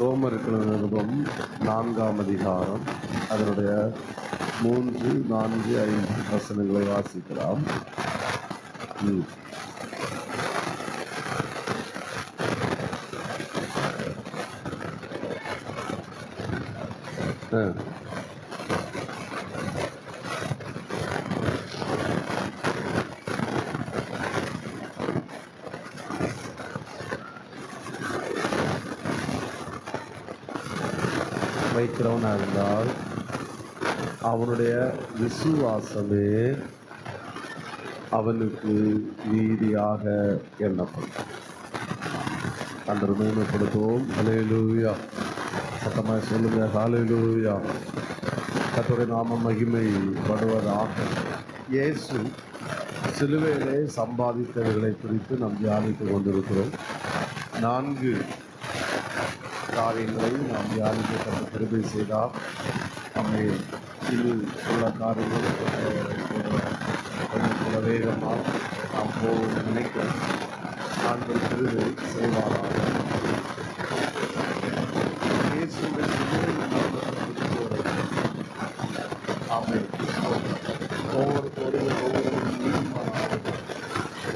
ரோமருக்கு நிருபம் 4ஆம் அதிகாரம் அதனுடைய 3, 4, 5 வசனங்களை வாசிக்கலாம். வைக்கிறவனாக இருந்தால் அவனுடைய விசுவாசமே அவனுக்கு நீதியாக எண்ணப்படும். அன்று மேம்படுத்துவோம். ஹல்லேலூயா. சத்தமாக சொல்லுங்க. ஹல்லேலூயா. கர்த்தருடைய நாமம் மகிமைப்படுவதாக. இயேசு சிலுவையிலே சம்பாதித்தவர்களை குறித்து நாம் தியானித்துக் கொண்டிருக்கிறோம். 4 காரியங்களை நாம் தியானிக்கப்பட்ட கிருபை செய்தால் நம்மை இன்னும் உள்ள காரியங்கள் கொஞ்சம் வேகமாக நாம் போக நினைக்கிறோம். ஆண்டவர் கிருபை செய்வாராக.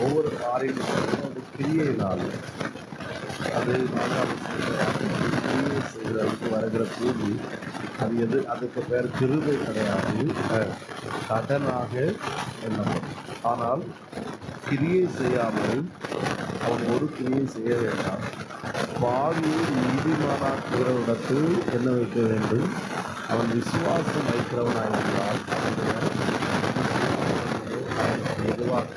ஒவ்வொரு காரியங்களும் கிரியையினால் அது செய்கிறதுக்கு வருகிற கூலி அது அதுக்கு பேர் கிருபை கிடையாது, கடனாக எண்ணப்படும். ஆனால் கிரியை செய்யாமல் அவன் ஒரு கிரியை செய்ய வேண்டாம். பாவியை நீதிமானாக்குகிற இடத்தில் என்ன வைக்க வேண்டும்? அவன் விசுவாசம் வைக்கிறவனாயிருந்தால் எதுவாக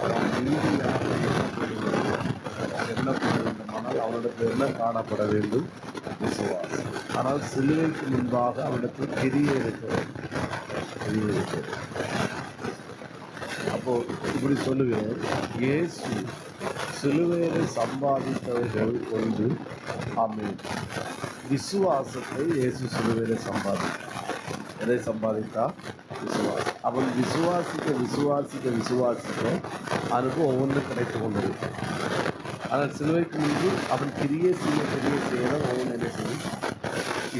அவன் நீதியாக எண்ணப்பட வேண்டுமானால் அவனிடத்தில் என்ன காணப்பட வேண்டும்? விசுவாசம். ஆனால் சிலுவைக்கு முன்பாக அவனிடத்தில் கிரியை இருக்க வேண்டும். அப்போ இப்படி சொல்லுகிறேன். இயேசு சிலுவையை சம்பாதித்தவர்கள் ஒன்று. ஆமென். விசுவாசத்தை இயேசு சிலுவையில சம்பாதித்தார். எதை சம்பாதித்தார்? விசுவாசம். அவன் விசுவாசிக்க அவனுக்கு ஒவ்வொன்றும் கிடைத்து கொண்டிருக்கும். ஆனால் சிலுவைக்கு முன்பு அவன் கிரியை செய்ய ஒவ்வொன்று என்ன செய்யும்?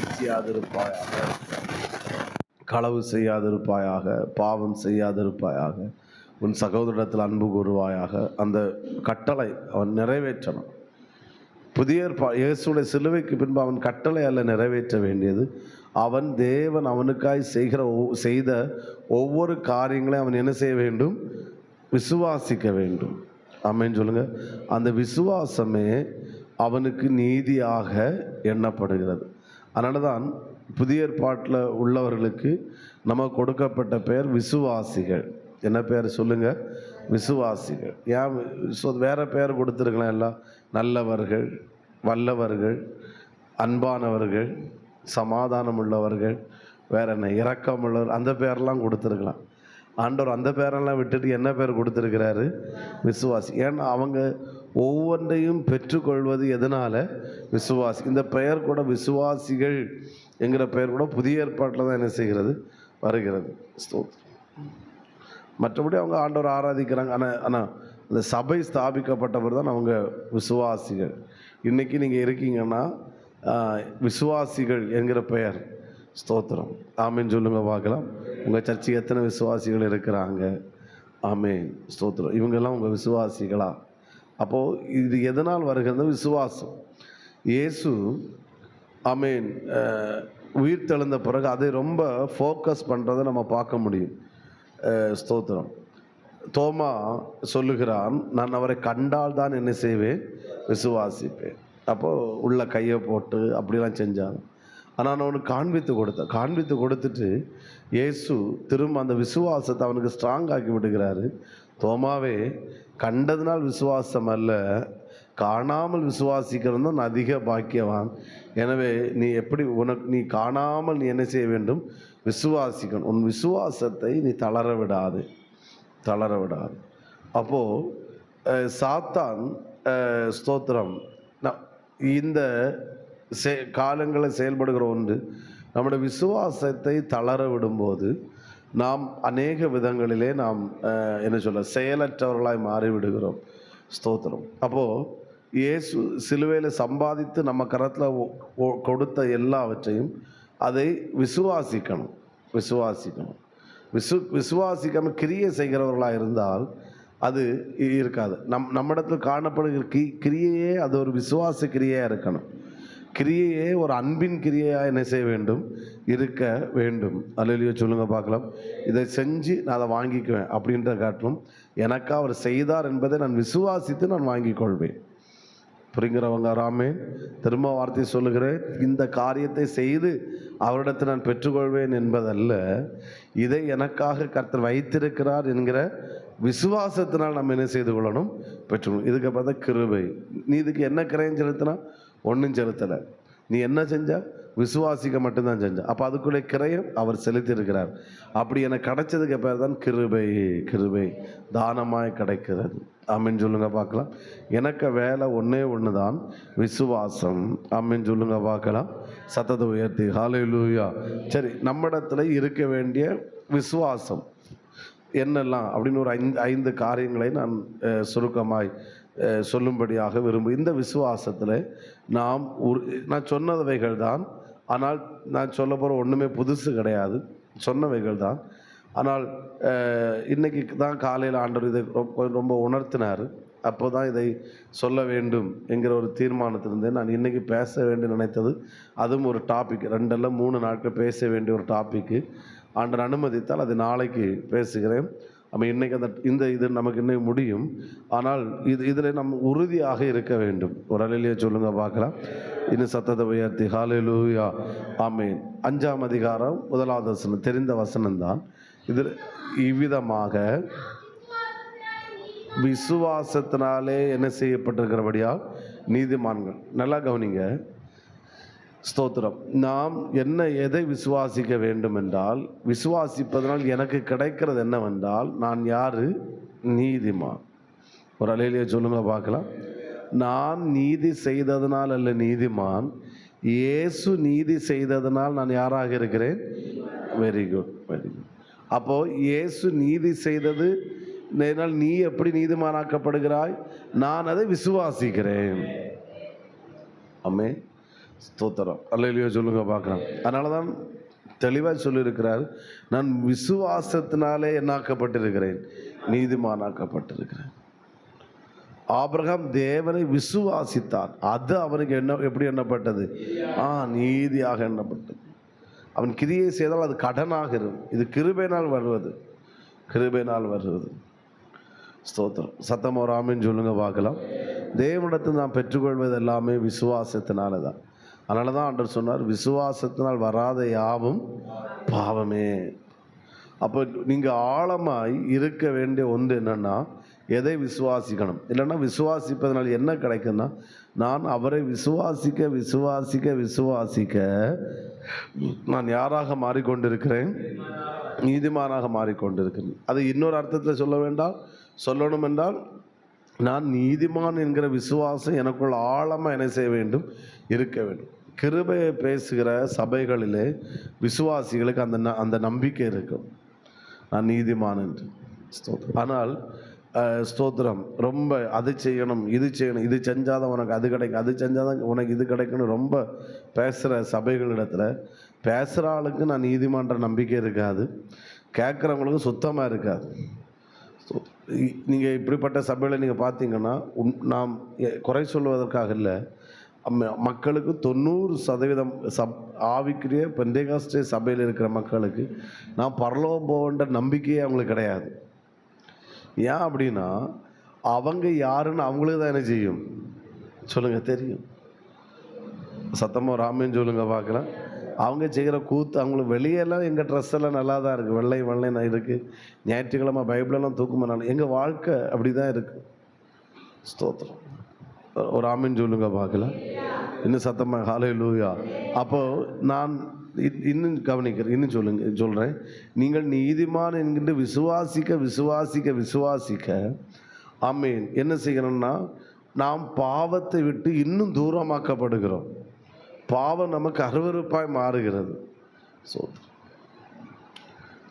இச்சியாதிருப்பாயாக, களவு செய்யாதிருப்பாயாக, பாவம் செய்யாதிருப்பாயாக, உன் சகோதரத்தில் அன்பு கூறுவாயாக. அந்த கட்டளை அவன் நிறைவேற்றணும். புதிய இயேசுடைய சிலுவைக்கு பின்பு அவன் கட்டளை அல்ல நிறைவேற்ற வேண்டியது. அவன் தேவன் அவனுக்காய் செய்த ஒவ்வொரு காரியங்களையும் அவன் என்ன செய்ய வேண்டும்? விசுவாசிக்க வேண்டும். ஆமென் சொல்லுங்க. அந்த விசுவாசமே அவனுக்கு நீதியாக எண்ணப்படுகிறது. அதனால தான் புதிய ஏற்பாட்டில் உள்ளவர்களுக்கு நமக்கு கொடுக்கப்பட்ட பெயர் விசுவாசிகள். என்ன பேர் சொல்லுங்க? விசுவாசிகள். ஏன் வேற பெயர் கொடுத்துருக்கலாம்? எல்லாம் நல்லவர்கள், வல்லவர்கள், அன்பானவர்கள், சமாதானம் உள்ளவர்கள், வேற என்ன இரக்கமுள்ளவர், அந்த பேரெல்லாம் கொடுத்துருக்கலாம். ஆண்டவர் அந்த பேரெல்லாம் விட்டுட்டு என்ன பேர் கொடுத்துருக்கிறாரு? விசுவாசி. ஏன்னா அவங்க ஒவ்வொன்றையும் பெற்றுக்கொள்வது எதனால்? விசுவாசி. இந்த பெயர் கூட விசுவாசிகள் என்கிற பெயர் கூட புதிய ஏற்பாட்டில் தான் என்ன செய்கிறது? வருகிறது. மற்றபடி அவங்க ஆண்டவர் ஆராதிக்கிறாங்க. ஆனால் அந்த சபை ஸ்தாபிக்கப்பட்டவர் தான் அவங்க விசுவாசிகள். இன்றைக்கி நீங்கள் இருக்கீங்கன்னா விசுவாசிகள் என்கிற பெயர். ஸ்தோத்திரம். ஆமேன் சொல்லுங்க பார்க்கலாம். உங்கள் சர்ச்சைக்கு எத்தனை விசுவாசிகள் இருக்கிறாங்க? ஆமேன். ஸ்தோத்திரம். இவங்கெல்லாம் உங்கள் விசுவாசிகளா? அப்போது இது எதனால் வருகிறது? விசுவாசம். இயேசு ஆமேன் உயிர் தெழுந்த பிறகு அதை ரொம்ப ஃபோக்கஸ் பண்ணுறதை நம்ம பார்க்க முடியும். ஸ்தோத்திரம். தோமா சொல்லுகிறான், நான் அவரை கண்டால் தான் என்ன செய்வேன்? விசுவாசிப்பேன். அப்போது உள்ள கையை போட்டு அப்படிலாம் செஞ்சாங்க. ஆனால் நான் அவனுக்கு காண்பித்து கொடுத்துட்டு இயேசு திரும்ப அந்த விசுவாசத்தை அவனுக்கு ஸ்ட்ராங் ஆக்கி விடுகிறாரு. தோமாவே, கண்டதுனால் விசுவாசம் அல்ல, காணாமல் விசுவாசிக்கிறது தான் அதிக பாக்கியவான். எனவே நீ எப்படி நீ காணாமல் நீ என்ன செய்ய வேண்டும்? விசுவாசிக்கணும். உன் விசுவாசத்தை நீ தளர விடாது. அப்போது சாத்தான் ஸ்தோத்திரம் இந்த காலங்களில் செயல்படுகிற ஒன்று, நம்முடைய விசுவாசத்தை தளர விடும்போது நாம் அநேக விதங்களிலே நாம் செயலற்றவர்களாய் மாறிவிடுகிறோம். ஸ்தோத்திரம். அப்போது இயேசு சிலுவையில் சம்பாதித்து நம்ம கரத்தில் கொடுத்த எல்லாவற்றையும் அதை விசுவாசிக்கணும். விசுவாசிக்கணும். விசுவாசிக்காமல் கிரியை செய்கிறவர்களாக இருந்தால் அது இருக்காது. நம்மிடத்தில் காணப்படுகிற கிரியையே அது ஒரு விசுவாச கிரியையாக இருக்கணும். கிரியையே ஒரு அன்பின் கிரியையாக என்ன செய்ய வேண்டும்? இருக்க வேண்டும். அல்லேலூயா சொல்லுங்க பார்க்கலாம். இதை செஞ்சு நான் அதை வாங்கிக்குவேன் அப்படின்ற காட்டிலும் எனக்கா அவர் செய்தார் என்பதை நான் விசுவாசித்து நான் வாங்கிக் கொள்வேன். புரிகிறவங்க ராமே. திரும்ப வார்த்தை சொல்லுகிறேன், இந்த காரியத்தை செய்து அவரிடத்தை நான் பெற்றுக்கொள்வேன் என்பதல்ல, இதை எனக்காக கர்த்தர் வைத்திருக்கிறார் என்கிற விசுவாசத்தினால் நம்ம என்ன செய்து கொள்ளணும்? பெற்றுக்கொள்ளணும். இதுக்கு பார்த்தா கிருபை. நீ இதுக்கு என்ன கிரயம் செலுத்தினா? ஒன்றும் செலுத்தலை. நீ என்ன செஞ்ச? விசுவாசிக்க மட்டும்தான் செஞ்ச. அப்போ அதுக்குள்ளே கிரயம் அவர் செலுத்தியிருக்கிறார். அப்படி எனக்கு கிடைச்சதுக்கு பேர் தான் கிருபை. கிருபை தானமாய் கிடைக்கிறது. ஆமென் சொல்லுங்க பார்க்கலாம். எனக்கு வேலை ஒன்றே ஒன்று தான், விசுவாசம். ஆமென் சொல்லுங்க பார்க்கலாம். சத்தத்தை உயர்த்தி ஹல்லேலூயா. சரி, நம்மிடத்துல இருக்க வேண்டிய விசுவாசம் என்னெல்லாம் அப்படின்னு ஒரு 5 காரியங்களை நான் சுருக்கமாய் சொல்லும்படியாக விரும்பும். இந்த விசுவாசத்தில் நான் சொன்னவைகள் தான். ஆனால் நான் சொல்ல போகிற ஒன்றுமே புதுசு கிடையாது, சொன்னவைகள் தான். ஆனால் இன்றைக்கி தான் காலையில் ஆண்டவர் இதை ரொம்ப உணர்த்தினார். அப்போ தான் இதை சொல்ல வேண்டும் என்கிற ஒரு தீர்மானத்திலிருந்தேன். நான் இன்றைக்கி பேச வேண்டும் நினைத்தது அதுவும் ஒரு டாபிக். 2 அல்ல 3 நாட்கள் பேச வேண்டிய ஒரு டாப்பிக்கு ஆண்டவர் அனுமதித்தால் அது நாளைக்கு பேசுகிறேன். நம்ம இன்றைக்கி இது நமக்கு இன்னும் முடியும். ஆனால் இதில் நம்ம உறுதியாக இருக்க வேண்டும். ஒரு அல்லேலூயா சொல்லுங்க பார்க்கலாம். இன்னும் சத்தத்தை உயர்த்தி ஹல்லேலூயா. ஆமென். 5ஆம் அதிகாரம் 1வது வசனம் தெரிந்த வசனம்தான். இதில் இவ்விதமாக விசுவாசத்தினாலே என்ன செய்யப்பட்டிருக்கிறபடியால் நீதிமான்கள். நல்லா கவனிங்க. ஸ்தோத்திரம். நாம் எதை விசுவாசிக்க வேண்டும் என்றால், விசுவாசிப்பதனால் எனக்கு கிடைக்கிறது என்னவென்றால், நான் யாரு? நீதிமான். ஒரு அல்லேலூயா சொல்லுங்க பார்க்கலாம். நான் நீதி செய்ததனால் அல்ல நீதிமான், இயேசு நீதி செய்ததனால் நான் யாராக இருக்கிறேன்? Very good, very good. அப்போ இயேசு நீதி செய்தது நீ எப்படி நீதிமானாக்கப்படுகிறாய்? நான் அதை விசுவாசிக்கிறேன். ஆமென். ஸ்தோத்திரம். அல்லேலூயா சொல்லுங்க பார்க்கலாம். அதனால தான் தெளிவாக சொல்லியிருக்கிறார், நான் விசுவாசத்தினாலே என்னாக்கப்பட்டிருக்கிறேன்? நீதிமானாக்கப்பட்டிருக்கிறேன். ஆபிரகாம் தேவனை விசுவாசித்தான். அது அவனுக்கு எப்படி எண்ணப்பட்டது? நீதியாக எண்ணப்பட்டது. அவன் கிரியை செய்தால் அது கடனாக இருக்கும். இது கிருபையினால் வருவது. கிருபையினால் வருவது. ஸ்தோத்திரம். சத்தம் ஒரு ஆமென் சொல்லுங்க பார்க்கலாம். தேவனிடத்தில் நாம் பெற்றுக்கொள்வது எல்லாமே விசுவாசத்தினால தான். அதனால தான் ஆண்டவர் சொன்னார், விசுவாசத்தினால் வராத யாவும் பாவமே. அப்போ நீங்கள் ஆழமாய் இருக்க வேண்டிய ஒன்று என்னென்னா, எதை விசுவாசிக்கணும்? இல்லைன்னா விசுவாசிப்பதனால் என்ன கிடைக்குன்னா, நான் அவரை விசுவாசிக்க விசுவாசிக்க விசுவாசிக்க நான் யாராக மாறிக்கொண்டிருக்கிறேன்? நீதிமானாக மாறிக்கொண்டிருக்கிறேன். அது இன்னொரு அர்த்தத்தில் சொல்லணும் என்றால், நான் நீதிமான் என்கிற விசுவாசம் எனக்குள்ள ஆழமாக என்ன செய்ய வேண்டும்? இருக்க வேண்டும். கிருபையை பேசுகிற சபைகளிலே விசுவாசிகளுக்கு அந்த நம்பிக்கை இருக்கும், நான் நீதிமான் என்று. ஆனால் ஸ்தோத்திரம், ரொம்ப அது செய்யணும் இது செய்யணும், இது செஞ்சாதான் உனக்கு அது கிடைக்கும், அது செஞ்சாதான் உனக்கு இது கிடைக்கணும் ரொம்ப பேசுகிற சபைகளிடத்தில் பேசுகிற ஆளுக்கு நான் நீதிமான்ற நம்பிக்கை இருக்காது, கேட்குறவங்களுக்கு சுத்தமாக இருக்காது. நீங்கள் இப்படிப்பட்ட சபையில் நீங்கள் பார்த்தீங்கன்னா, நாம் குறை சொல்வதற்காக இல்லை, மக்களுக்கு 90% ஆவிக்குரிய பெந்தேகாஸ்தே சபையில் இருக்கிற மக்களுக்கு நான் பரலோகம் போகின்ற நம்பிக்கையே அவங்களுக்கு கிடையாது. ஏன் அப்படின்னா, அவங்க யாருன்னு அவங்களுக்கு தான் என்ன செய்யும் சொல்லுங்க தெரியும். சத்தமாக ராமேன்னு சொல்லுங்க பார்க்கலாம். அவங்க செய்கிற கூத்து அவங்களுக்கு வெளியெல்லாம் எங்கள் ட்ரெஸ் எல்லாம் நல்லா தான் இருக்குது, வெள்ளை வெள்ளை இருக்குது, ஞாயிற்றுக்கிழமை பைபிளெல்லாம் தூக்குமா, நான் எங்கள் வாழ்க்கை அப்படி தான் இருக்குது. ஸ்தோத்திரம். ஒரு ஆமீன் சொல்லுங்க பார்க்கலாம். இன்னும் சத்தமாக ஹல்லேலூயா. அப்போது நான் இன்னும் கவனிக்கிறேன், இன்னும் சொல்கிறேன். நீங்கள் நீதிமான் என்கின்ற விசுவாசிக்க விசுவாசிக்க விசுவாசிக்க ஆமீன் என்ன செய்யணும்னா, நாம் பாவத்தை விட்டு இன்னும் தூரமாக்கப்படுகிறோம். பாவம் நமக்கு அருவருப்பாய் மாறுகிறது. ஸோ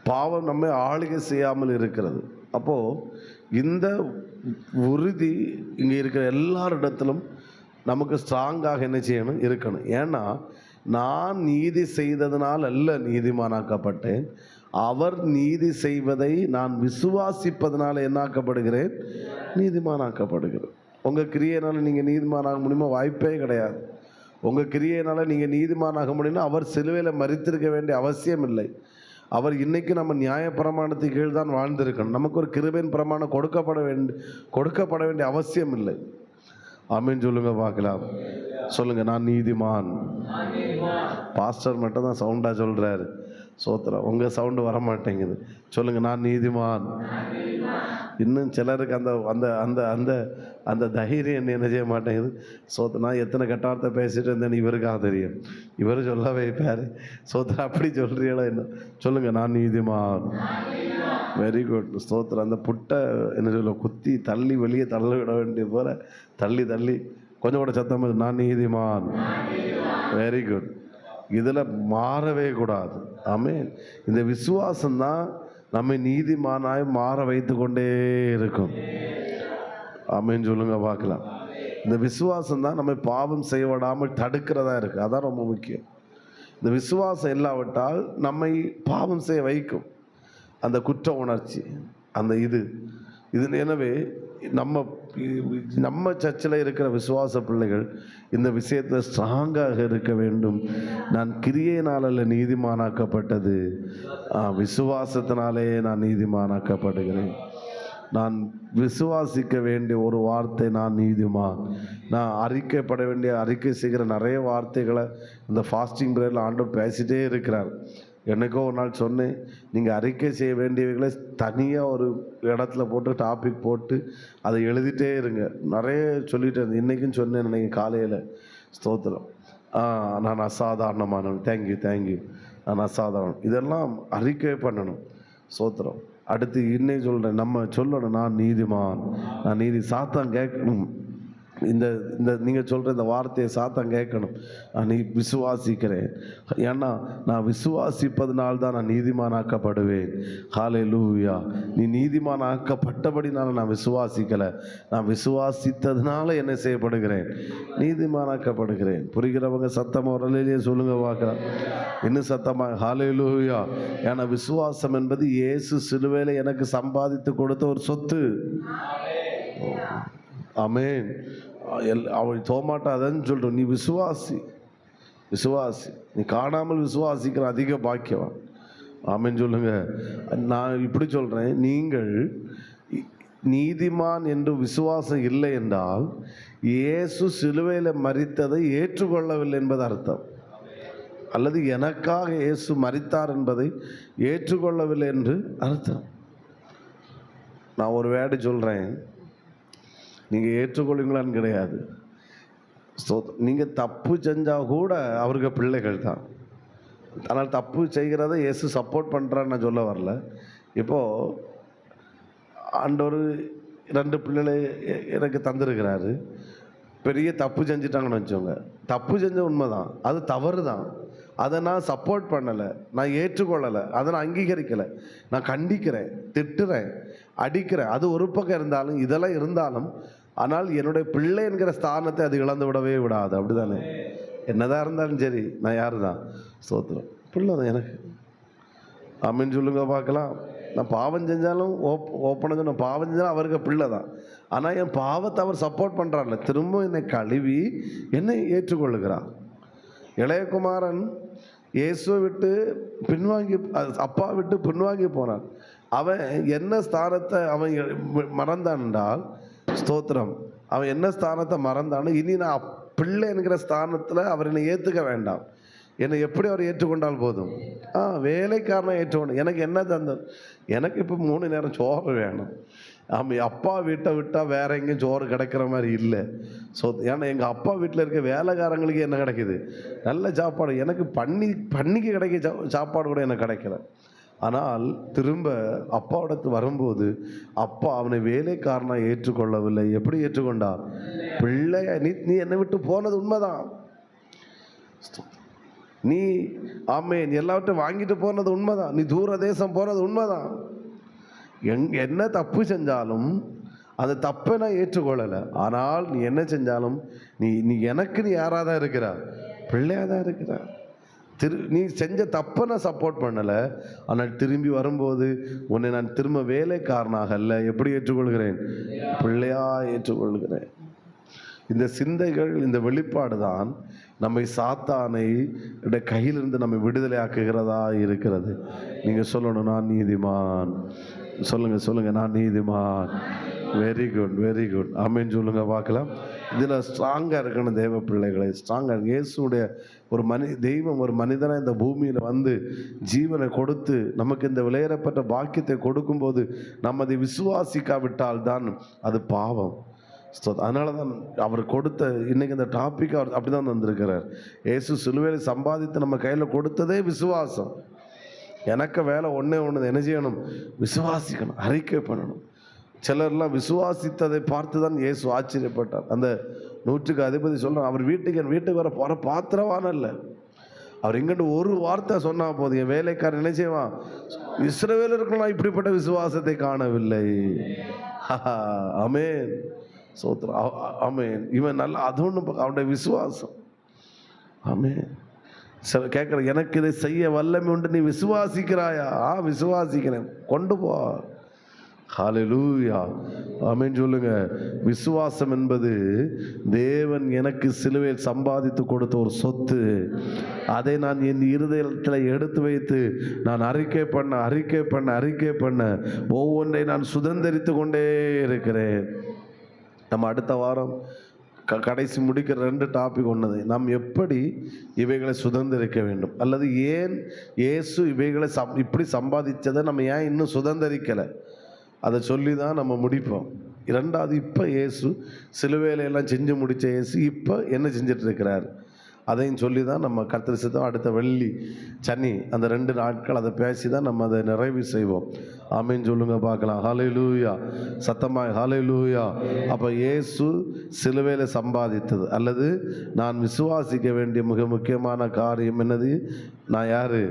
பாவம் நம்மை ஆளுகை செய்யாமல் இருக்கிறது. அப்போது இந்த உறுதி இங்கே இருக்கிற எல்லாரிடத்திலும் நமக்கு ஸ்ட்ராங்காக என்ன செய்யணும், இருக்கணும். ஏன்னா நான் நீதி செய்ததனால் அல்ல நீதிமானாக்கப்பட்டேன், அவர் நீதி செய்வதை நான் விசுவாசிப்பதனால என்னாக்கப்படுகிறேன், நீதிமானாக்கப்படுகிறேன். உங்கள் கிரியையினால் நீங்கள் நீதிமானாக முடியுமா? வாய்ப்பே கிடையாது. உங்கள் கிரியையினால் நீங்கள் நீதிமானாக முடியும்னா அவர் சிலுவையில் மரித்திருக்க வேண்டிய அவசியம் இல்லை. அவர் இன்னைக்கு நம்ம நியாய பிரமாணத்துக்கு கீழ் தான் வாழ்ந்திருக்கணும். நமக்கு ஒரு கிருபையின் பிரமாணம் கொடுக்கப்பட வேண்டிய அவசியம் இல்லை. ஆமென் சொல்லுங்க பார்க்கலாம். சொல்லுங்க, நான் நீதிமான். பாஸ்டர் மட்டும் தான் சவுண்டா சொல்றாரு. சோத்திரம். உங்க சவுண்டு வர மாட்டேங்குது. சொல்லுங்க, நான் நீதிமான். இன்னும் சிலருக்கு அந்த அந்த அந்த அந்த அந்த தைரியம் என்ன செய்ய மாட்டேங்குது. நான் எத்தனை கட்டாரத்தை பேசிட்டு இருந்தேன்னு இவருக்காக தெரியும். இவர் சொல்ல வைப்பார். சோத்திரம். அப்படி சொல்றீங்களா என்ன? சொல்லுங்க, நான் நீதிமான். Very good. ஸ்தோத்திரம். அந்த புட்டை என்ன சொல்ல குத்தி தள்ளி வெளியே தள்ள விட வேண்டிய போல தள்ளி தள்ளி கொஞ்சம் கூட சத்தம், நான் நீதிமான். Very good. இதில் மாறவே கூடாது. ஆமென். இந்த விசுவாசம்தான் நம்மை நீதிமானாய் மாற வைத்து கொண்டே இருக்கும். ஆமென் சொல்லுங்க பார்க்கலாம். இந்த விசுவாசம் தான் நம்மை பாவம் செய்ய விடாமல் தடுக்கிறதா இருக்கு. அதான் ரொம்ப முக்கியம். இந்த விசுவாசம் இல்லாவிட்டால் நம்மை பாவம் செய்ய வைக்கும். அந்த குற்ற உணர்ச்சி, அந்த இது. எனவே நம்ம சர்ச்சில் இருக்கிற விசுவாச பிள்ளைகள் இந்த விஷயத்தில் ஸ்ட்ராங்காக இருக்க வேண்டும். நான் கிரியையினால் அல்ல நீதிமானாக்கப்பட்டது, விசுவாசத்தினாலே நான் நீதிமானாக்கப்படுகிறேன். நான் விசுவாசிக்க வேண்டிய ஒரு வார்த்தை, நான் நீதிமான். நான் அறிக்கை செய்கிற நிறைய வார்த்தைகளை இந்த ஃபாஸ்டிங் ப்ரேயரில் ஆண்டவர் பேசிகிட்டே இருக்கிறார். எனக்கோ ஒரு நாள் சொன்னேன், நீங்கள் அறிக்கை செய்ய வேண்டியவைகளை தனியாக ஒரு இடத்துல போட்டு டாபிக் போட்டு அதை எழுதிட்டே இருங்க. நிறைய சொல்லிட்டு இருந்தேன். இன்றைக்கும் சொன்னேன் நினைக்கிறேன் காலையில். ஸ்தோத்திரம். நான் அசாதாரணமானவன். தேங்க்யூ. நான் அசாதாரணம். இதெல்லாம் அறிக்கை பண்ணணும். ஸ்தோத்திரம். அடுத்து இன்னைக்கு சொல்கிறேன், நம்ம சொல்லணும், நான் நீதிமான். நான் சாத்தான் கேட்கணும். இந்த இந்த நீங்கள் சொல்கிற இந்த வார்த்தையை சாத்தான் கேட்கணும். நான் விசுவாசிக்கிறேன். ஏன்னா நான் விசுவாசிப்பதனால்தான் நான் நீதிமானாக்கப்படுவேன். ஹல்லேலூயா. நீ நீதிமானாக்கப்பட்டபடி நான் விசுவாசிக்கலை, நான் விசுவாசித்ததுனால என்ன செய்யப்படுகிறேன், நீதிமானாக்கப்படுகிறேன். புரிகிறவங்க சத்தமாக ஒரு அல்லேலூயா சொல்லுங்க பார்க்கலாம். இன்னும் சத்தமாக ஹல்லேலூயா. ஏன்னா விசுவாசம் என்பது இயேசு சிலுவையில் எனக்கு சம்பாதித்து கொடுத்த ஒரு சொத்து. ஆமென். அவள் தோமாட்டா அதான் சொல்கிறோம், நீ விசுவாசி. நீ காணாமல் விசுவாசிக்கிற அதிக பாக்கியவான். ஆமென் சொல்லுங்க. நான் இப்படி சொல்கிறேன், நீங்கள் நீதிமான் என்று விசுவாசம் இல்லை என்றால் இயேசு சிலுவையில் மரித்ததை ஏற்றுக்கொள்ளவில்லை என்பது அர்த்தம். அல்லது எனக்காக இயேசு மரித்தார் என்பதை ஏற்றுக்கொள்ளவில்லை என்று அர்த்தம். நான் ஒரு வேர்டு சொல்கிறேன், நீங்கள் ஏற்றுக்கொள்வீங்களான்னு கிடையாது. நீங்கள் தப்பு செஞ்சால் கூட அவருக்கு பிள்ளைகள் தான். ஆனால் தப்பு செய்கிறத இயேசு சப்போர்ட் பண்ணுறான்னு நான் சொல்ல வரல. இப்போது ஆண்டவர் 2 பிள்ளைகளை எனக்கு தந்திருக்கிறாரு. பெரிய தப்பு செஞ்சிட்டாங்கன்னு வச்சோங்க. தப்பு செஞ்ச உண்மைதான், அது தவறு தான். அதை நான் சப்போர்ட் பண்ணலை, நான் ஏற்றுக்கொள்ளலை, அதை நான் அங்கீகரிக்கலை. நான் கண்டிக்கிறேன், திட்டுறேன், அடிக்கிறேன். அது ஒரு பக்கம் இருந்தாலும், இதெல்லாம் இருந்தாலும், ஆனால் என்னுடைய பிள்ளை என்கிற ஸ்தானத்தை அது இழந்து விடவே விடாது. அப்படிதானே? என்னதான் இருந்தாலும் சரி, நான் யார் தான்? ஸ்தோத்திரம். பிள்ளை தான் எனக்கு. ஆமென் சொல்லுங்க பார்க்கலாம். நான் பாவம் செஞ்சாலும் ஓப்பனாக நான் பாவம் செஞ்சாலும் அவருக்கு பிள்ளை தான். ஆனால் என் பாவத்தை அவர் சப்போர்ட் பண்ணுறாருல, திரும்ப என்னை கழுவி என்னை ஏற்றுக்கொள்ளுகிறார். இளையகுமாரன் இயேசுவை விட்டு பின்வாங்கி, அப்பா விட்டு பின்வாங்கி போனான். அவன் என்ன ஸ்தானத்தை அவன் மறந்தான் என்றால், ஸ்தோத்திரம், அவன் என்ன ஸ்தானத்தை மறந்தானோ, இனி நான் பிள்ளை என்கிற ஸ்தானத்தில் அவர் என்னை ஏற்றுக்க வேண்டாம். என்னை எப்படி அவர் ஏற்றுக்கொண்டால் போதும். வேலைக்காரனை ஏற்றுக்கொண்டு எனக்கு என்ன தந்தது? எனக்கு இப்போ 3 நேரம் சோறு வேணும். அப்பா வீட்டை விட்டால் வேற எங்கேயும் சோறு கிடைக்கிற மாதிரி இல்லை. ஏன்னா எங்கள் அப்பா வீட்டில் இருக்க வேலைக்காரங்களுக்கு என்ன கிடைக்கிது? நல்ல சாப்பாடு. எனக்கு பண்ணிக்கு கிடைக்க சாப்பாடு கூட எனக்கு கிடைக்கல. ஆனால் திரும்ப அப்பாவிடத்து வரும்போது அப்பா அவனை வேலைக்காரனாக ஏற்றுக்கொள்ளவில்லை. எப்படி ஏற்றுக்கொண்டார்? பிள்ளைய. நீ என்னை விட்டு போனது உண்மைதான். நீ ஆமென் எல்லாவற்றையும் வாங்கிட்டு போனது உண்மைதான். நீ தூர தேசம் போனது உண்மைதான். என்ன தப்பு செஞ்சாலும் அந்த தப்பை நான் ஏற்றுக்கொள்ளலை. ஆனால் நீ என்ன செஞ்சாலும் நீ நீ எனக்கு நீ யாராக தான் இருக்கிறா? பிள்ளையாக தான் இருக்கிறா. நீ செஞ்ச தப்பை நான் சப்போர்ட் பண்ணலை. ஆனால் திரும்பி வரும்போது உன்னை நான் திரும்ப வேலைக்காரனாக அல்ல, எப்படி ஏற்றுக்கொள்கிறேன்? பிள்ளையா ஏற்றுக்கொள்கிறேன். இந்த சிந்தைகள், இந்த வெளிப்பாடு தான் நம்மை சாத்தானை கையிலிருந்து நம்மை விடுதலை ஆக்குகிறதா இருக்கிறது. நீங்கள் சொல்லணும், நான் நீதிமான். சொல்லுங்க, நான் நீதிமான். Very good, very good. Amen சொல்லுங்க பார்க்கலாம். இதில் ஸ்ட்ராங்காக இருக்கணும் தேவ பிள்ளைகளை. ஸ்ட்ராங்காக இயேசுடைய தெய்வம் ஒரு மனிதனாக இந்த பூமியில் வந்து ஜீவனை கொடுத்து நமக்கு இந்த விலையேறப்பட்ட பாக்கியத்தை கொடுக்கும்போது நம்ம அதை விசுவாசிக்காவிட்டால் தான் அது பாவம். அதனால தான் அவர் கொடுத்த இன்னைக்கு இந்த டாபிக் அவர் அப்படி தான் வந்திருக்கிறார். இயேசு சிலுவையில் சம்பாதித்து நம்ம கையில் கொடுத்ததே விசுவாசம். எனக்கு வேலை ஒன்று என்ன செய்யணும்? விசுவாசிக்கணும், அறிக்கை பண்ணணும். சிலர்லாம் விசுவாசித்ததை பார்த்து தான் இயேசு ஆச்சரியப்பட்டார். அந்த 100க்கு அதிபதி சொல்கிறார், அவர் வீட்டுக்கு வர பாத்திரவான இல்லை. அவர் எங்கிட்ட ஒரு வார்த்தை சொன்னா போதும், என் வேலைக்காரன் என்ன செய்வான்? இஸ்ரவேலர்களாம் இப்படிப்பட்ட விசுவாசத்தை காணவில்லை. ஆமென், சோத்ரா, ஆமென். இவன் நல்லா, அது ஒன்று அவனுடைய விசுவாசம். ஆமென். சில கேட்குற, எனக்கு இதை செய்ய வல்லமை உண்டு, நீ விசுவாசிக்கிறாயா? விசுவாசிக்கிறேன், கொண்டு போ. ஹல்லேலூயா, ஆமென் சொல்லுங்க. விசுவாசம் என்பது தேவன் எனக்கு சிலுவையில் சம்பாதித்து கொடுத்த ஒரு சொத்து. அதை நான் என் இருதயத்தில் எடுத்து வைத்து நான் அறிக்கை பண்ண ஒவ்வொன்றை நான் சுதந்திரித்து கொண்டே இருக்கிறேன். நம்ம அடுத்த வாரம் கடைசி முடிக்கிற 2 டாபிக் ஒன்றுது. நாம் எப்படி இவைகளை சுதந்திரிக்க வேண்டும், அல்லது ஏன் இயேசு இவைகளை இப்படி சம்பாதிச்சதை நம்ம ஏன் இன்னும் சுதந்திரிக்கலை, அதை சொல்லி தான் நம்ம முடிப்போம். 2வது, இப்போ இயேசு சிலுவையிலெல்லாம் செஞ்சு முடித்த இயேசு இப்போ என்ன செஞ்சிட்டு இருக்கிறார், அதையும் சொல்லி தான் நம்ம கர்த்தர் சித்தம் அடுத்த வெள்ளி சனி அந்த 2 நாட்கள் அதை பேசி தான் நம்ம அதை நிறைவு செய்வோம். ஆமென் சொல்லுங்க பார்க்கலாம். ஹல்லேலூயா, சத்தமாய் ஹல்லேலூயா. அப்போ இயேசு சிலுவையில் சம்பாதித்தது அல்லது நான் விசுவாசிக்க வேண்டிய மிக முக்கியமான காரியம் என்னது? நான் யாரு?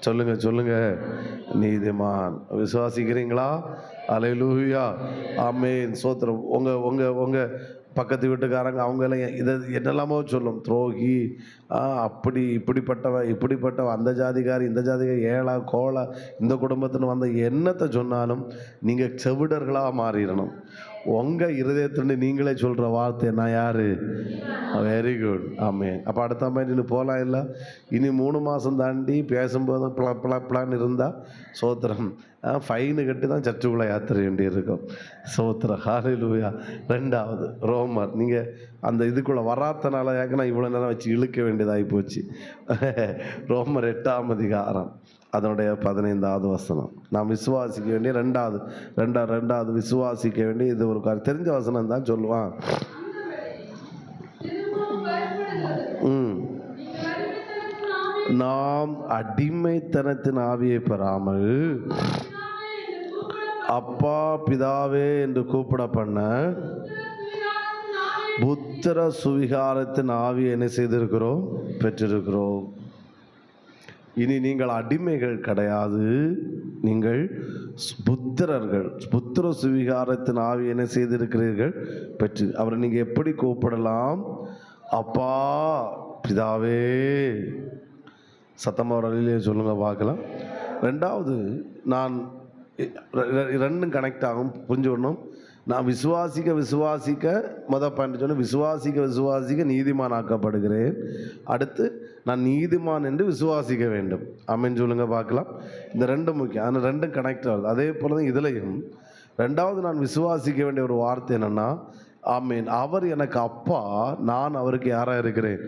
சொல்லுங்க, நீதிமான். விசுவாசிக்கிறீங்களா? ஹல்லேலூயா, ஆமென், சோத்திரம். உங்க பக்கத்து வீட்டுக்காரங்க அவங்கெல்லாம் இதை என்னெல்லாமோ சொல்லும், துரோகி, இப்படிப்பட்டவ, அந்த ஜாதிகாரி, இந்த ஜாதிகாரி, ஏழா கோலா, இந்த குடும்பத்தில் வந்த என்னத்தை சொன்னாலும் நீங்கள் செவிடர்களாக மாறிடணும். உங்கள் இருதயத்துண்டு நீங்களே சொல்கிற வார்த்தை, நான் யார்? வெரி குட், ஆமென். அப்போ அடுத்த மாதிரி நீ போகலாம். இல்லை, இனி 3 மாதம் தாண்டி பேசும்போது பிளான் இருந்தால் சோத்திரம், ஃபைனு கட்டி தான் சர்ச்சுக்குள்ளே யாத்திரை வேண்டி இருக்கும். சோத்திரம், ஹல்லேலூயா. 2வது ரோமர், நீங்கள் அந்த இதுக்குள்ளே வராத்தனால நான் இவ்வளோ நேரம் வச்சு இழுக்க வேண்டியதாகி போச்சு. ரோமர் 8ஆம் அதிகாரம் அதனுடைய 15வது வசனம். நாம் விசுவாசிக்க வேண்டிய ரெண்டாவது விசுவாசிக்க வேண்டிய இது ஒரு தெரிஞ்ச வசனம் தான் சொல்லுவான். நாம் அடிமைத்தனத்தின் ஆவியை பெறாமல் அப்பா பிதாவே என்று கூப்பிட பண்ண புத்திர சுவிகாரத்தின் ஆவியை என்ன செய்திருக்கிறோம்? பெற்றிருக்கிறோம். இனி நீங்கள் அடிமைகள் கிடையாது, நீங்கள் புத்திரர்கள். புத்திர சுவிகாரத்தின் ஆவி என்ன செய்திருக்கிறீர்கள்? பெற்று. அவரை நீங்கள் எப்படி கூப்பிடலாம்? அப்பா பிதாவே. சத்தமாக ஒரு அழிலே சொல்லுங்க பார்க்கலாம். 2வது, நான் 2ம் கனெக்ட் ஆகும், புரிஞ்சுக்கணும். நான் விசுவாசிக்க பாயிண்ட் சொன்ன, விசுவாசிக்க நீதிமானாக்கப்படுகிறேன். அடுத்து நான் நீதிமான் என்று விசுவாசிக்க வேண்டும். ஆமென் சொல்லுங்க பார்க்கலாம். இந்த 2 முக்கியம், ஆனால் 2ம் கனெக்ட் ஆகுது. அதே போல தான் இதுலையும் 2வது நான் விசுவாசிக்க வேண்டிய ஒரு வார்த்தை என்னன்னா, ஆமென், அவர் எனக்கு அப்பா, நான் அவருக்கு யாராக இருக்கிறேன்?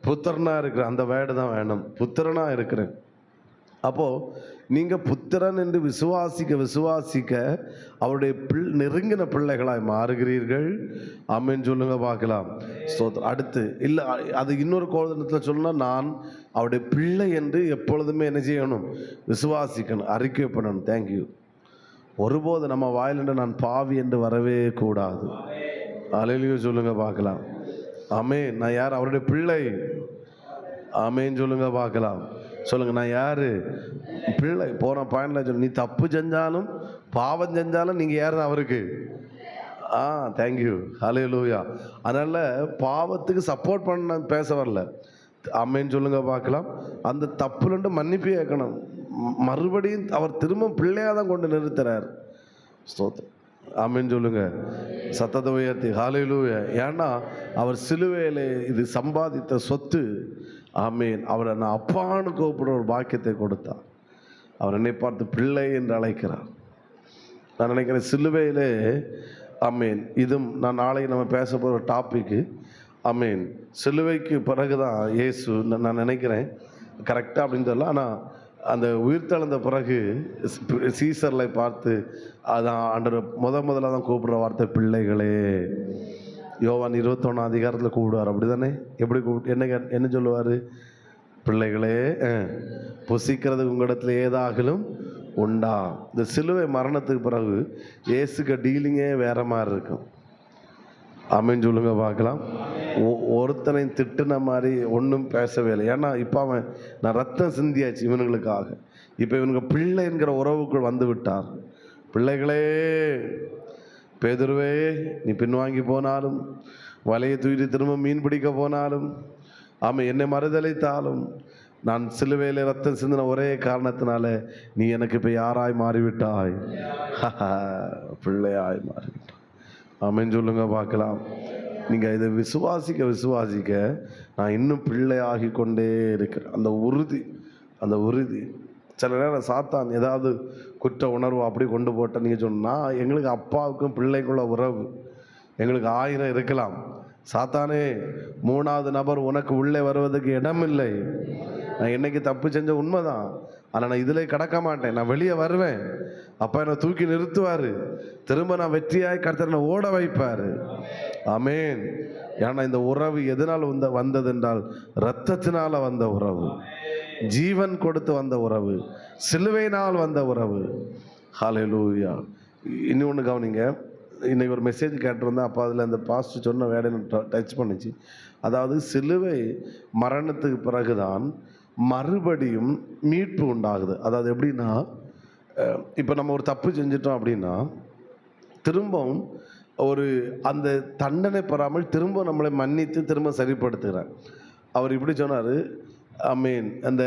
புத்திரனாக இருக்கிறேன். அந்த வேர்டு தான் வேணும், புத்திரனாக இருக்கிறேன். அப்போது நீங்கள் புத்திரன் என்று விசுவாசிக்க அவருடைய நெருங்கின பிள்ளைகளாய் மாறுகிறீர்கள். ஆமென் சொல்லுங்க பார்க்கலாம். அடுத்து இல்லை, அது இன்னொரு கோணத்தில் சொல்லணும்னா, நான் அவருடைய பிள்ளை என்று எப்பொழுதுமே என்ன செய்யணும்? விசுவாசிக்கணும், அறிக்கை பண்ணணும். தேங்க்யூ. ஒருபோது நம்ம வாயிலிருந்து நான் பாவி என்று வரவே கூடாது. ஹல்லேலூயா சொல்லுங்க பார்க்கலாம். ஆமென். நான் யார்? அவருடைய பிள்ளை. ஆமென் சொல்லுங்க பார்க்கலாம். சொல்லுங்க, நான் யாரு? பிள்ளை. போன பாயிண்ட்ல சொல்லு, நீ தப்பு செஞ்சாலும் பாவம் செஞ்சாலும் நீங்கள் யார் அவருக்கு? தேங்க்யூ, ஹல்லேலூயா. அதனால பாவத்துக்கு சப்போர்ட் பண்ண பேச வரல. ஆமென் சொல்லுங்க பார்க்கலாம். அந்த தப்புலண்டு மன்னிப்பு கேட்கணும். மறுபடியும் அவர் திரும்ப பிள்ளையாக தான் கொண்டு நிறுத்துறார். ஸ்தோத்திரம். ஆமென் சொல்லுங்க சத்தத்தை உயர்த்தி. ஹல்லேலூயா. ஏன்னா அவர் சிலுவையிலே இது சம்பாதித்த சொத்து. ஆமென். அவரை நான் அப்பான்னு கூப்பிடுற ஒரு பாக்கியத்தை கொடுத்தார். அவர் என்னை பார்த்து பிள்ளை என்று அழைக்கிறார். நான் நினைக்கிறேன் சிலுவையிலே ஆமென். இதுவும் நான் நாளைக்கு நம்ம பேச போகிற டாப்பிக்கு. ஆமென். சிலுவைக்கு பிறகுதான் இயேசு, நான் நினைக்கிறேன் கரெக்டாக அப்படின்னு தெரியல, ஆனால் அந்த உயிர்த்தெழுந்த பிறகு சீசர்களை பார்த்து அதான் ஆண்டவர் முதல்ல தான் கூப்பிடுற வார்த்தை பிள்ளைகளே. யோவான் 21 அதிகாரத்தில் கூப்பிடுவார், அப்படி தானே? எப்படி என்ன சொல்லுவார்? பிள்ளைகளே, புசிக்கிறதுக்கு உங்களிடத்தில் ஏதாகலும் உண்டா? இந்த சிலுவை மரணத்துக்கு பிறகு இயேசுக்கு டீலிங்கே வேற மாதிரி இருக்கும். ஆமென் சொல்லுங்க பார்க்கலாம். ஒருத்தனை திட்டுன மாதிரி ஒன்றும் பேசவே இல்லை. ஏன்னா இப்போ அவன் நான் ரத்தம் சிந்தியாச்சு இவனுங்களுக்காக. இப்போ இவனுக்கு பிள்ளை என்கிற உறவுக்குள் வந்து விட்டார். பிள்ளைகளே, பேதுருவே நீ பின்வாங்கி போனாலும், வலையை தூக்கி திரும்ப மீன் பிடிக்க போனாலும், ஆமாம் என்னை மறுதளித்தாலும், நான் சிலுவையில் ரத்தம் சிந்தின ஒரே காரணத்தினால நீ எனக்கு இப்போ யாராய் மாறிவிட்டாய்? பிள்ளையாய் மாறிவிட்டாய். ஆமென் சொல்லுங்க பார்க்கலாம். நீங்கள் இதை விசுவாசிக்க நான் இன்னும் பிள்ளையாகி கொண்டே இருக்கிறேன். அந்த உறுதி சில நேரம் சாத்தான் ஏதாவது குற்ற உணர்வு அப்படி கொண்டு போட்ட நீங்கள் சொன்னால், எங்களுக்கு அப்பாவுக்கும் பிள்ளைக்குள்ள உறவு எங்களுக்கு 1000 இருக்கலாம். சாத்தானே, 3வது நபர் உனக்கு உள்ளே வருவதற்கு இடமில்லை. நான் என்னைக்கு தப்பு செஞ்ச உண்மைதான், ஆனால் நான் இதில் கடக்க மாட்டேன். நான் வெளியே வருவேன். அப்பா என்னை தூக்கி நிறுத்துவார். திரும்ப நான் வெற்றியாய் கர்த்தரை ஓட வைப்பார். ஆமென். ஏன்னா இந்த உறவு எதனால் வந்தது என்றால் இரத்தத்தினால வந்த உறவு, ஜீவன் கொடுத்து வந்த உறவு, சிலுவையினால் வந்த உறவு. ஹல்லேலூயா. இன்னொன்று கவனிங்க. இன்னைக்கு ஒரு மெசேஜ் கேட்டிருந்தேன். அப்போ அதில் அந்த பாஸ்டர் சொன்ன வேலை டச் பண்ணிச்சு. அதாவது சிலுவை மரணத்துக்கு பிறகுதான் மறுபடியும் மீட்பு உண்டாகுது. அதாவது எப்படின்னா, இப்போ நம்ம ஒரு தப்பு செஞ்சிட்டோம் அப்படின்னா திரும்பவும் ஒரு அந்த தண்டனை பெறாமல் திரும்ப நம்மளை மன்னித்து திரும்ப சரிப்படுத்துகிறார். அவர் இப்படி சொன்னார். ஆமென். அந்த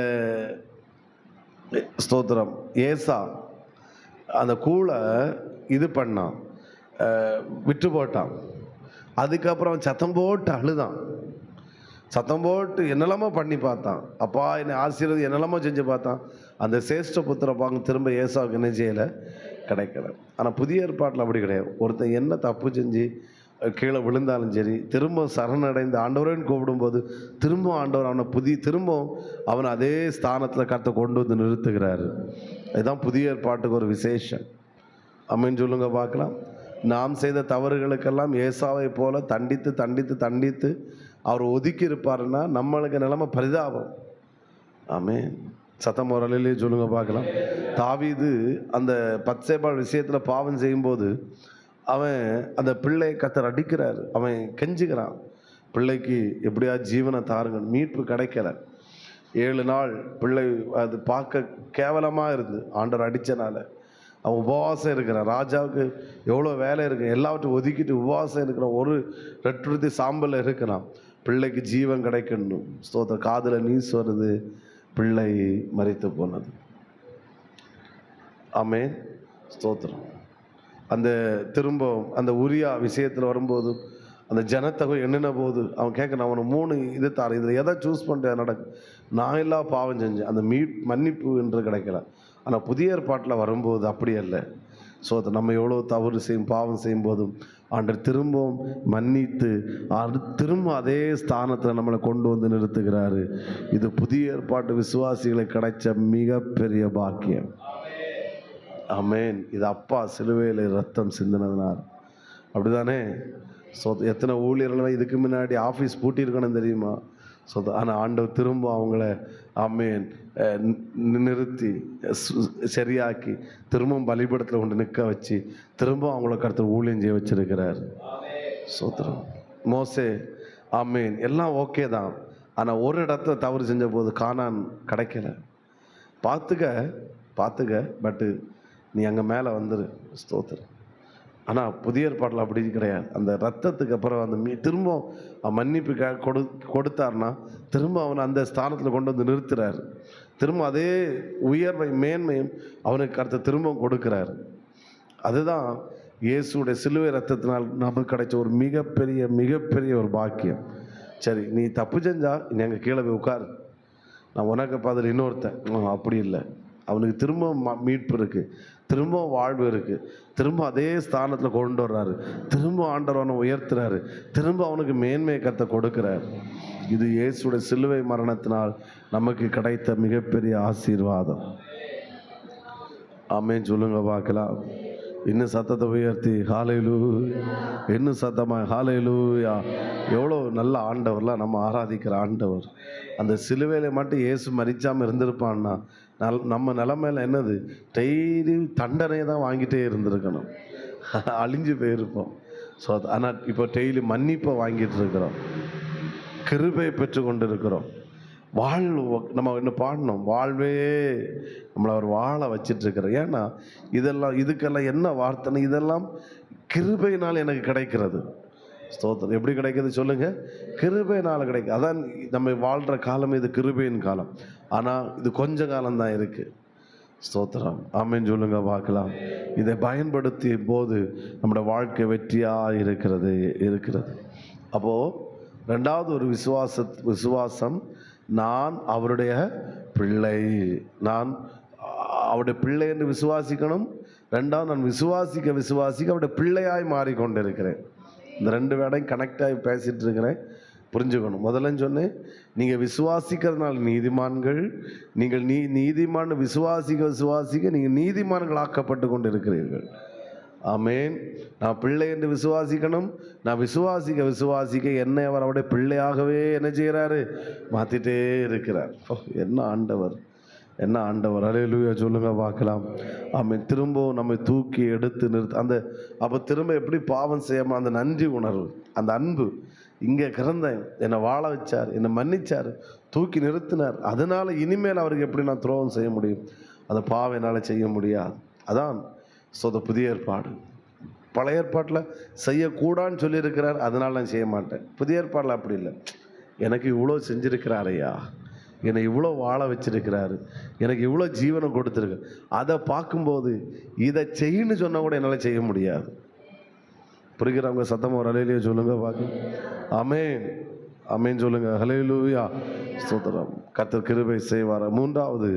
ஸ்தோத்திரம். ஏசா அந்த கூளை இது பண்ணான், விட்டு போட்டான். அதுக்கப்புறம் சத்தம் போட்டு அழுதான். சத்தம் போட்டு என்னெல்லாமோ பண்ணி பார்த்தான். அப்பா என்னை ஆசீர்வாதம் என்னெல்லாமோ செஞ்சு பார்த்தான். அந்த சேஷ்ட புத்திர பாங்க திரும்ப ஏசாவுக்கு என்ன செய்யலை? கிடைக்கல. ஆனால் புதிய ஏற்பாட்டில் அப்படி கிடையாது. ஒருத்தன் என்ன தப்பு செஞ்சு கீழே விழுந்தாலும் சரி, திரும்ப சரணடைந்து ஆண்டவரேன்னு கூப்பிடும்போது திரும்ப ஆண்டவர் அவனை திரும்பவும் அவனை அதே ஸ்தானத்தில் கர்த்தர் கொண்டு வந்து நிறுத்துகிறாரு. இதுதான் புதிய ஏற்பாட்டுக்கு ஒரு விசேஷம். ஆமென் சொல்லுங்க பார்க்கலாம். நாம் செய்த தவறுகளுக்கெல்லாம் ஏசாவை போல தண்டித்து தண்டித்து தண்டித்து அவர் ஒதுக்கி இருப்பாருன்னா நம்மளுக்கு நிலைமை பரிதாபம். ஆமென். சத்தம் ஒரு அலையிலே சொல்லுங்க பார்க்கலாம். தாவீது அந்த பத்சேபாள் விஷயத்தில் பாவம் செய்யும்போது அவன் அந்த பிள்ளை கர்த்தர் அடிக்கிறார். அவன் கெஞ்சுகிறான், பிள்ளைக்கு எப்படியா ஜீவனை தாருங்க. மீட்பு கிடைக்கல. 7 நாள் பிள்ளை அது பார்க்க கேவலமாக இருந்து ஆண்டவர் அடித்தனால அவன் உபவாசம் இருக்கிறான். ராஜாவுக்கு எவ்வளோ வேலை இருக்கு, எல்லாவற்றையும் ஒதுக்கிட்டு உபவாசம் இருக்கிற ஒரு ரெட்டுறுதி சாம்பல் இருக்கிறான். பிள்ளைக்கு ஜீவன் கிடைக்கணும். ஸ்தோத்திரம். காதில் நீஸ் வருது, பிள்ளை மரித்து போனது. ஆமென். ஸ்தோத்திரம். அந்த திரும்ப அந்த உரியா விஷயத்தில் வரும்போது அந்த ஜனத்தொகை எண்ணின போது அவன் கேட்குறான், அவனை 3 இது தார, இதில் எதை சூஸ் பண்ணிட்டு நடக்கும்? நான் எல்லாம் பாவம் செஞ்சேன், அந்த மன்னிப்பு என்று கிடைக்கல. ஆனால் புதிய ஏற்பாட்டில் வரும்போது அப்படி அல்ல. ஸோ அதை நம்ம எவ்வளோ தவறு பாவம் செய்யும் போதும் ஆண்டவர் திரும்பவும் மன்னித்து திரும்ப அதே ஸ்தானத்தில் நம்மளை கொண்டு வந்து நிறுத்துகிறாரு. இது புதிய ஏற்பாட்டு விசுவாசிகளை கிடைச்ச மிகப்பெரிய பாக்கியம். ஆமென். இது அப்பா சிலுவையில் ரத்தம் சிந்தினதுனால. அப்படிதானே? ஸோ எத்தனை ஊழியர்கள் இதுக்கு முன்னாடி ஆஃபீஸ் பூட்டியிருக்கணும் தெரியுமா? ஸோ ஆனால் ஆண்டவர் திரும்ப அவங்கள ஆமென் நிறுத்தி சரியாக்கி திரும்பவும் பலிபீடத்தில் கொண்டு நிற்க வச்சு திரும்ப அவங்கள கர்த்தர் ஊழியம் செய்ய வச்சிருக்கிறார். சோத்திரம். மோசே ஆமென் எல்லாம் ஓகே தான். ஆனால் ஒரு இடத்துல தவறு செஞ்ச போது கானான் கிடைக்கல. பார்த்துக்க பட்டு நீ அங்கே மேலே வந்துரு. ஸ்தோத்திரம். ஆனால் புதிய ஏற்பாட்டில் அப்படி கிடையாது. அந்த ரத்தத்துக்கு அப்புறம் அந்த திரும்ப மன்னிப்புக்காக கொடுத்தாருன்னா திரும்ப அவனை அந்த ஸ்தானத்தில் கொண்டு வந்து நிறுத்துறாரு. திரும்ப அதே உயர்வை மேன்மையும் அவனுக்கு அடுத்த திரும்பவும் கொடுக்குறாரு. அதுதான் இயேசுடைய சிலுவை ரத்தத்தினால் நமக்கு கிடைச்ச ஒரு மிகப்பெரிய ஒரு பாக்கியம். சரி, நீ தப்பு செஞ்சா நீ அங்கே கீழே போய் உட்காரு, நான் உனக்கு பதில் இன்னொருத்தன். அப்படி இல்லை. அவனுக்கு திரும்ப மீட்பு இருக்குது, திரும்ப வாழ்வு இருக்குது, திரும்ப அதே ஸ்தானத்தில் கொண்டு வர்றாரு, திரும்ப ஆண்டவர் அவனை உயர்த்துறாரு, திரும்ப அவனுக்கு மேன்மையை கத்த கொடுக்கிறார். இது இயேசுடைய சிலுவை மரணத்தினால் நமக்கு கிடைத்த மிகப்பெரிய ஆசீர்வாதம். ஆமென் சொல்லுங்க பார்க்கலாம். இன்னும் சத்தத்தை உயர்த்தி ஹல்லேலூயா, இன்னும் சத்தமாக ஹல்லேலூயா. எவ்வளோ நல்ல ஆண்டவர்லாம் நம்ம ஆராதிக்கிற ஆண்டவர். அந்த சிலுவையில் மட்டும் இயேசு மரிச்சாமல் இருந்திருப்பான்னா நம்ம நிலைமையில என்னது, டெய்லி தண்டனை தான் வாங்கிட்டே இருந்திருக்கணும், அழிஞ்சு போயிருப்போம். ஸோ ஆனால் இப்போ டெய்லி மன்னிப்பை வாங்கிட்டு இருக்கிறோம், கிருபை பெற்று கொண்டு இருக்கிறோம். வாழ்வு நம்ம இன்னும் பாடணும், வாழ்வே நம்மளை அவர் வாழ வச்சிட்ருக்கிறார். ஏன்னா இதுக்கெல்லாம் என்ன வார்த்தைன்னு, இதெல்லாம் கிருபையினால் எனக்கு கிடைக்கிறது. ஸ்தோத்திரம். எப்படி கிடைக்கிறது சொல்லுங்க? கிருபையினால் கிடைக்கும். அதான் நம்ம வாழ்கிற காலம் இது கிருபையின் காலம். ஆனால் இது கொஞ்ச காலம்தான் இருக்குது. ஸ்தோத்திரம். ஆமென் சொல்லுங்க பார்க்கலாம். இதை பயன்படுத்திய போது நம்முடைய வாழ்க்கை வெற்றியாக இருக்கிறது. அப்போது ரெண்டாவது ஒரு விசுவாசம், நான் அவருடைய பிள்ளை, நான் அவருடைய பிள்ளை என்று விசுவாசிக்கணும். ரெண்டாவது, நான் விசுவாசிக்க அவருடைய பிள்ளையாய் மாறிக்கொண்டிருக்கிறேன். இந்த ரெண்டு வேடையும் கனெக்டாகி பேசிகிட்டு இருக்கிறேன், புரிஞ்சுக்கணும். முதல்ல சொன்னேன், நீங்கள் விசுவாசிக்கிறதுனால நீதிமான்கள், நீங்கள் நீதிமான் விசுவாசிக்க நீங்கள் நீதிமான்கள் ஆக்கப்பட்டு கொண்டு இருக்கிறீர்கள். ஆமேன். நான் பிள்ளை என்று விசுவாசிக்கணும். நான் விசுவாசிக்க என்னை அவர் அவருடைய பிள்ளையாகவே என்ன செய்கிறாரு, மாற்றிட்டே இருக்கிறார். என்ன ஆண்டவர். ஹல்லேலூயா சொல்லுங்க பார்க்கலாம். ஆமேன். திரும்பவும் நம்மை தூக்கி எடுத்து நிறுத்த அப்போ திரும்ப எப்படி பாவம் செய்யாமல் அந்த நன்றி உணர்வு, அந்த அன்பு, இங்கே கிறந்தேன், என்னை வாழ வச்சார், என்னை மன்னிச்சார், தூக்கி நிறுத்தினார், அதனால இனிமேல் அவருக்கு எப்படி நான் துரோகம் செய்ய முடியும்? அந்த பாவம் என்னால் செய்ய முடியாது. அதான் புதிய ஏற்பாடு. பழைய ஏற்பாட்டில் செய்யக்கூடான்னு சொல்லியிருக்கிறார், அதனால் நான் செய்ய மாட்டேன். புதிய ஏற்பாடில் அப்படி இல்லை. எனக்கு இவ்வளோ செஞ்சுருக்கிறார் ஐயா, என்னை இவ்வளோ வாழ வச்சிருக்கிறாரு, எனக்கு இவ்வளோ ஜீவனம் கொடுத்துருக்கு, அதை பார்க்கும்போது இதை செய்யணும்னு சொன்னால் கூட என்னால் செய்ய முடியாது. புரிகிறவங்க சத்தமாக ஒரு ஹல்லேலூயா சொல்லுங்க பார்க்க. ஆமென் சொல்லுங்க. ஹல்லேலூயா. ஸ்தோத்திரம். கர்த்தர் கிருபை செய்வார். மூன்றாவது,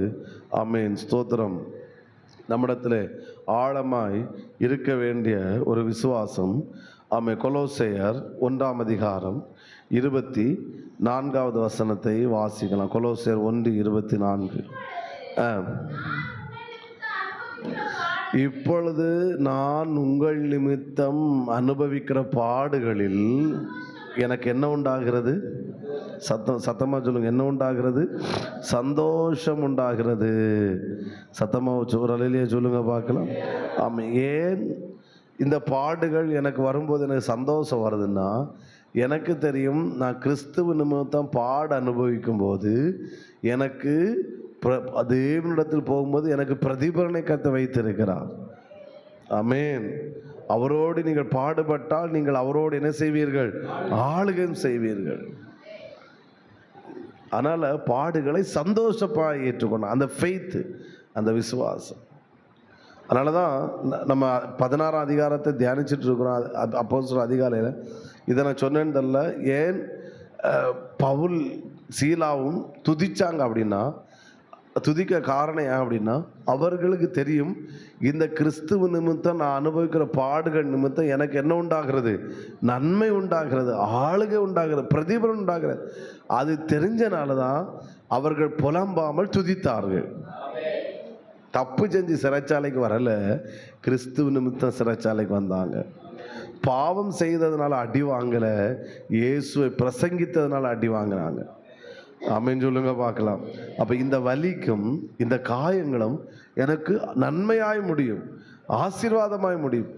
ஆமென் ஸ்தோத்திரம், நம்மிடத்தில் ஆழமாய் இருக்க வேண்டிய ஒரு விசுவாசம். கொலோசையர் 1:24 வாசிக்கலாம். கொலோசையர் 1:24. இப்பொழுது நான் உங்கள் நிமித்தம் அனுபவிக்கிற பாடுகளில் எனக்கு என்ன உண்டாகிறது? சத்தமா சொல்லுங்க. என்ன உண்டாகிறது? சந்தோஷம் உண்டாகிறது. சத்தமா ஒரு ஹல்லேலூயா சொல்லுங்க பார்க்கலாம். ஆமாம். ஏன் இந்த பாடுகள் எனக்கு வரும்போது எனக்கு சந்தோஷம் வருதுன்னா, எனக்கு தெரியும், நான் கிறிஸ்துவ நிமித்தம் பாடு அனுபவிக்கும் போது எனக்கு தேவனிடத்தில் போகும்போது எனக்கு பிரதிபலனை கத்த வைத்திருக்கிறார். ஆமென். அவரோடு நீங்கள் பாடுபட்டால் நீங்கள் அவரோடு என்ன செய்வீர்கள்? ஆளுகையும் செய்வீர்கள். அதனால் பாடுகளை சந்தோஷப்பாக ஏற்றுக்கொண்டோம். அந்த ஃபெய்த்து, அந்த விசுவாசம். அதனால தான் நம்ம 16ஆம் அதிகாரத்தை தியானிச்சுட்டு இருக்கிறோம். அப்போஸ்தலர் அதிகாலையில் இதை நான் சொன்னேன்னு தெரியல. ஏன் பவுல் சீலாவும் துதிச்சாங்க அப்படின்னா, துதிக்க காரணம் ஏன் அப்படின்னா, அவர்களுக்கு தெரியும், இந்த கிறிஸ்துவ நிமித்தம் நான் அனுபவிக்கிற பாடுகள் நிமித்தம் எனக்கு என்ன உண்டாகிறது? நன்மை உண்டாகிறது, ஆளுகை உண்டாகிறது, பிரதிபலன் உண்டாகிறது. அது தெரிஞ்சனால தான் அவர்கள் புலம்பாமல் துதித்தார்கள். தப்பு செஞ்சு சிறைச்சாலைக்கு வரல, கிறிஸ்துவ நிமித்தம் சிறைச்சாலைக்கு வந்தாங்க. பாவம் செய்ததுனால அடி வாங்கலை, இயேசுவை பிரசங்கித்ததுனால அடி வாங்கினாங்க. ஆமென் சொல்லுங்க பார்க்கலாம். அப்போ இந்த வலிக்கும் இந்த காயங்களும் எனக்கு நன்மையாய் முடியும், ஆசீர்வாதமாய் முடியும்,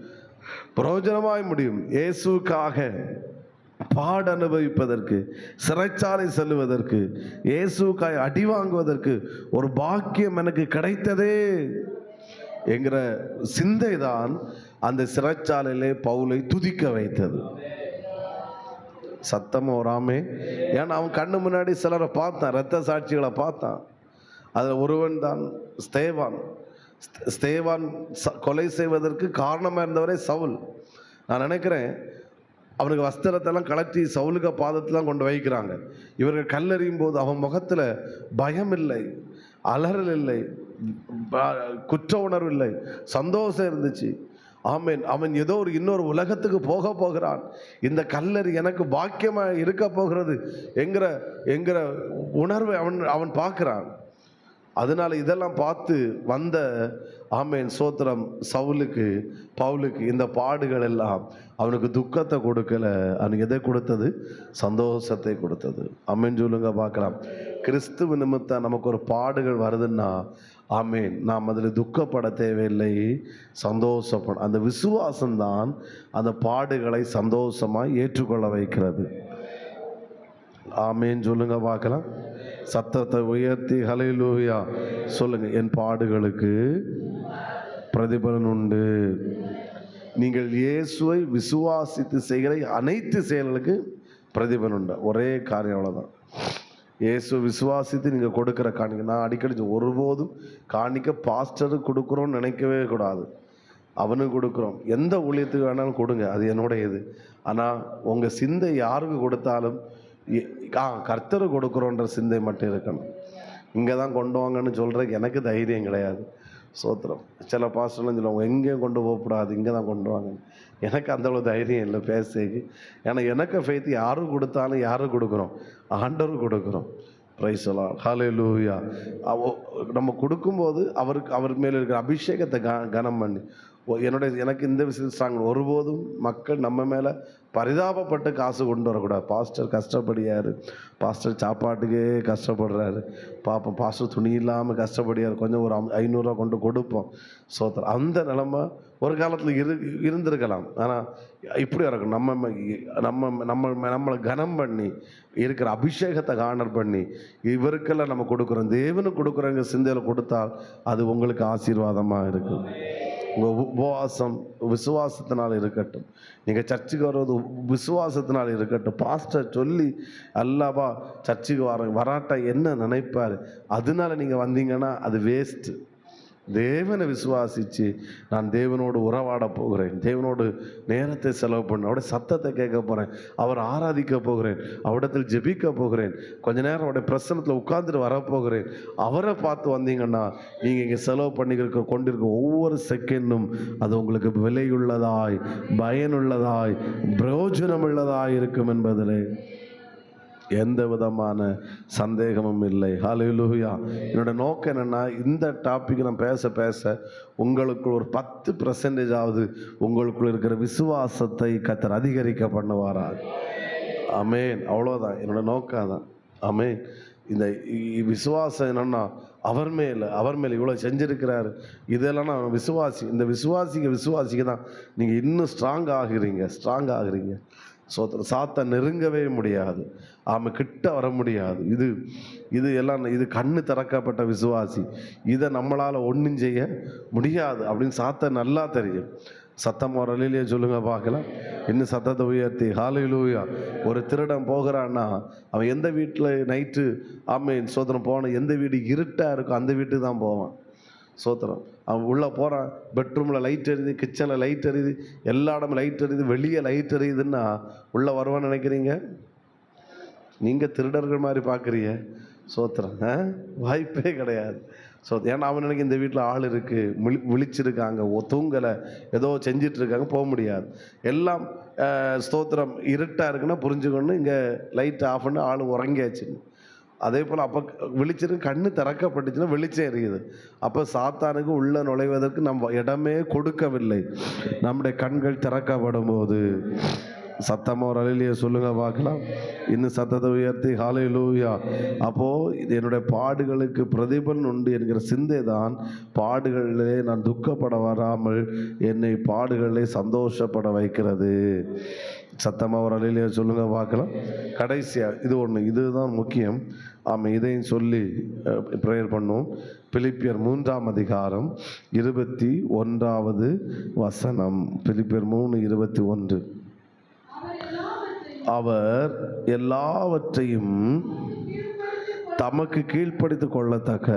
பிரயோஜனமாய் முடியும். இயேசுக்காக பாடு அனுபவிப்பதற்கு, சிறைச்சாலை செல்லுவதற்கு, இயேசுக்காய் அடி வாங்குவதற்கு ஒரு பாக்கியம் எனக்கு கிடைத்ததே. என்கிற சிந்தை தான் அந்த சிறைச்சாலையிலே பவுலை துதிக்க வைத்தது. சத்தமாக வராமே. ஏன்னா அவன் கண்ணு முன்னாடி சிலரை பார்த்தான், இரத்த சாட்சிகளை பார்த்தான். அதில் ஒருவன் தான் ஸ்தேவான். ஸ்தேவான் கொலை செய்வதற்கு காரணமாக இருந்தவரே சவுல். நான் நினைக்கிறேன் அவனுக்கு வஸ்திரத்தெல்லாம் கலட்டி சவுலுக்கு பாதத்தெல்லாம் கொண்டு வைக்கிறாங்க. இவர்கள் கல்லெறியும் போது அவன் முகத்தில் பயம் இல்லை, அலறல் இல்லை, குற்ற உணர்வு இல்லை, சந்தோஷம் இருந்துச்சு. ஆமேன். அவன் ஏதோ இன்னொரு உலகத்துக்கு போகிறான். இந்த கல்லறி எனக்கு பாக்கியமாக இருக்க போகிறது என்கிற உணர்வை அவன் பார்க்கிறான். அதனால இதெல்லாம் பார்த்து வந்த ஆமேன் சோத்திரம் பவுலுக்கு இந்த பாடுகள் எல்லாம் அவனுக்கு துக்கத்தை கொடுக்கல, அவனுக்கு எதை கொடுத்தது? சந்தோஷத்தை கொடுத்தது. ஆமேன் சொல்லுங்க பார்க்கலாம். கிறிஸ்துவ நிமித்தம் நமக்கு ஒரு பாடுகள் வருதுன்னா ஆமேன், நாம் அதில் துக்கப்பட தேவையில்லை, சந்தோஷப்படும். அந்த விசுவாசம்தான் அந்த பாடுகளை சந்தோஷமாக ஏற்றுக்கொள்ள வைக்கிறது. ஆமேன் சொல்லுங்க பார்க்கலாம். சத்தத்தை உயர்த்தி ஹல்லேலூயா சொல்லுங்க. என் பாடுகளுக்கு பிரதிபலன் உண்டு. நீங்கள் இயேசுவை விசுவாசித்து செய்கிற அனைத்து செயல்களுக்கு பிரதிபலன் உண்டு. ஒரே காரியம், அவ்வளோதான். இயேசு விசுவாசித்து நீங்கள் கொடுக்குற காணிக்க, நான் அடிக்கடி ஒருபோதும் காணிக்க பாஸ்டருக்கு கொடுக்குறோன்னு நினைக்கவே கூடாது. அவனுக்கு கொடுக்குறோம், எந்த ஊழியத்துக்கு வேணாலும் கொடுங்க, அது என்னுடைய இது. ஆனால் உங்கள் சிந்தை யாருக்கு கொடுத்தாலும் கர்த்தரு கொடுக்குறோன்ற சிந்தை மட்டும் இருக்கணும். இங்கே தான் கொண்டு வாங்கன்னு சொல்கிறதுக்கு எனக்கு தைரியம் கிடையாது. சோத்திரம். சில பாஸ்டர்லாம் சொல்லுவாங்க எங்கேயும் கொண்டு போகக்கூடாது, இங்கே தான் கொண்டு வாங்க. எனக்கு அந்தளவு தைரியம் இல்லை பேசுறதுக்கு. ஏன்னா எனக்கு ஃபெய்த் யாரும் கொடுத்தாலும் யாரும் கொடுக்குறோம்? ஆண்டவர் கொடுக்குறோம். Praise the Lord. ஹல்லேலூயா. நம்ம கொடுக்கும்போது அவர் மேலே இருக்கிற அபிஷேகத்தை கனம் பண்ணி எனக்கு இந்த விஷயத்தில் ஒருபோதும் மக்கள் நம்ம மேலே பரிதாபப்பட்டு காசு கொண்டு வரக்கூடாது. பாஸ்டர் கஷ்டப்படியாரு, பாஸ்டர் சாப்பாட்டுக்கே கஷ்டப்படுறாரு, பாப்போம் பாஸ்டர் துணி இல்லாமல் கஷ்டப்படியாரு, கொஞ்சம் ஒரு 500 கொண்டு கொடுப்போம். சோத்திரம். அந்த நிலைமை ஒரு காலத்தில் இருந்திருக்கலாம். ஆனால் இப்படி இருக்கும். நம்மளை கனம் பண்ணி இருக்கிற அபிஷேகத்தை காணர் பண்ணி இவருக்கெல்லாம் நம்ம கொடுக்குறோம். தேவனுக்கு கொடுக்குறவங்க சிந்தையில் கொடுத்தால் அது உங்களுக்கு ஆசீர்வாதமாக இருக்கும். உங்கள் உபவாசம் விசுவாசத்தினால் இருக்கட்டும். நீங்கள் சர்ச்சுக்கு வர்றது விசுவாசத்தினால் இருக்கட்டும். பாஸ்டர் சொல்லி அல்லாவா சர்ச்சுக்கு வராட்டா என்ன நினைப்பார்? அதனால நீங்கள் வந்தீங்கன்னா அது வேஸ்ட்டு. தேவனை விசுவாசித்து நான் தேவனோடு உறவாட போகிறேன், தேவனோடு நேரத்தை செலவு பண்ண, அவருடைய சத்தத்தை கேட்க போகிறேன், அவர் ஆராதிக்க போகிறேன், அவரிடத்தில் ஜெபிக்க போகிறேன், கொஞ்ச நேரம் அவருடைய பிரசனத்தில் உட்கார்ந்துட்டு வரப்போகிறேன். அவரை பார்த்து வந்தீங்கன்னா நீங்கள் இங்கே செலவு பண்ணிக்க கொண்டிருக்க ஒவ்வொரு செகண்டும் அது உங்களுக்கு விலையுள்ளதாய், பயனுள்ளதாய், பிரயோஜனம் உள்ளதாய் இருக்கும் என்பதிலே எந்த விதமான சந்தேகமும் இல்லை. ஹல்லேலூயா. என்னோட நோக்கம் என்னென்னா, இந்த டாபிக் நான் பேச உங்களுக்குள் ஒரு 10% உங்களுக்குள் இருக்கிற விசுவாசத்தை கர்த்தர் அதிகரிக்க பண்ணுவாராக. ஆமேன். அவ்வளோதான் என்னோட நோக்கம் தான். ஆமேன். இந்த விசுவாசம் என்னன்னா, அவர் மேல் இவ்வளோ செஞ்சிருக்கிறாரு, இதெல்லாம் நான் இந்த விசுவாசிக்க தான் நீங்கள் இன்னும் ஸ்ட்ராங் ஆகுறீங்க. சாத்தான் நெருங்கவே முடியாது, கிட்ட வர முடியாது. இது எல்லாம் இது கண்ணு திறக்கப்பட்ட விசுவாசி, இதை நம்மளால் ஒன்றும் செய்ய முடியாது அப்படின்னு சாத்தான் நல்லா தெரியும். சத்தம் ஒரு அலையிலேயே சொல்லுங்க பார்க்கலாம். இன்னும் சத்தத்தை உயர்த்தி ஹல்லேலூயா. ஒரு திருடன் போகிறான்னா அவன் எந்த வீட்டில் நைட்டு ஆமேன் சோதனம் போன, எந்த வீடு இருட்டாக இருக்கும் அந்த வீட்டுக்கு தான் போவான். சோத்திரம். அவன் உள்ளே போகிறான், பெட்ரூமில் லைட் எரியுது, கிச்சனில் லைட் எரியுது, எல்லா இடமும் லைட் எரியுது, வெளியே லைட் எரியுதுன்னா உள்ளே வருவான்னு நினைக்கிறீங்க? நீங்கள் திருடர்கள் மாதிரி பார்க்குறீங்க. சோத்திரம். வாய்ப்பே கிடையாது. ஏன்னா அவன் நினைக்க இந்த வீட்டில் ஆள் இருக்குது, விழிச்சிருக்காங்க, தூங்கலை, ஏதோ செஞ்சிட்ருக்காங்க, போக முடியாது. எல்லாம் ஸ்தோத்திரம் இருட்டாக இருக்குன்னா புரிஞ்சுக்கணும், இங்கே லைட் ஆஃப் பண்ணி ஆள் உறங்கியாச்சு. அதே போல் அப்போ வெளிச்சம் கண்ணு திறக்கப்பட்டுச்சுன்னா வெளிச்சம் எரியுது. அப்போ சாத்தானுக்கு உள்ளே நுழைவதற்கு நம்ம இடமே கொடுக்கவில்லை. நம்முடைய கண்கள் திறக்கப்படும் போது சத்தமாக ஒரு அலையிலேயே சொல்லுங்க பார்க்கலாம். இன்னும் சத்தத்தை உயர்த்தி ஹல்லேலூயா. அப்போ இது என்னுடைய பாடுகளுக்கு பிரதிபலன் உண்டு என்கிற சிந்தை தான் பாடுகளிலே நான் துக்கப்பட வராமல் என்னை பாடுகளிலே சந்தோஷப்பட வைக்கிறது. சத்தமாக ஒரு அலையிலேயே சொல்லுங்க பார்க்கலாம். கடைசியாக இது ஒன்று, இதுதான் முக்கியம். ஆமாம், இதையும் சொல்லி ப்ரேயர் பண்ணுவோம். பிலிப்பியர் 3ஆம் அதிகாரம் 21வது வசனம். பிலிப்பியர் 3:21. அவர் எல்லாவற்றையும் தமக்கு கீழ்ப்படுத்திக் கொள்ளத்தக்க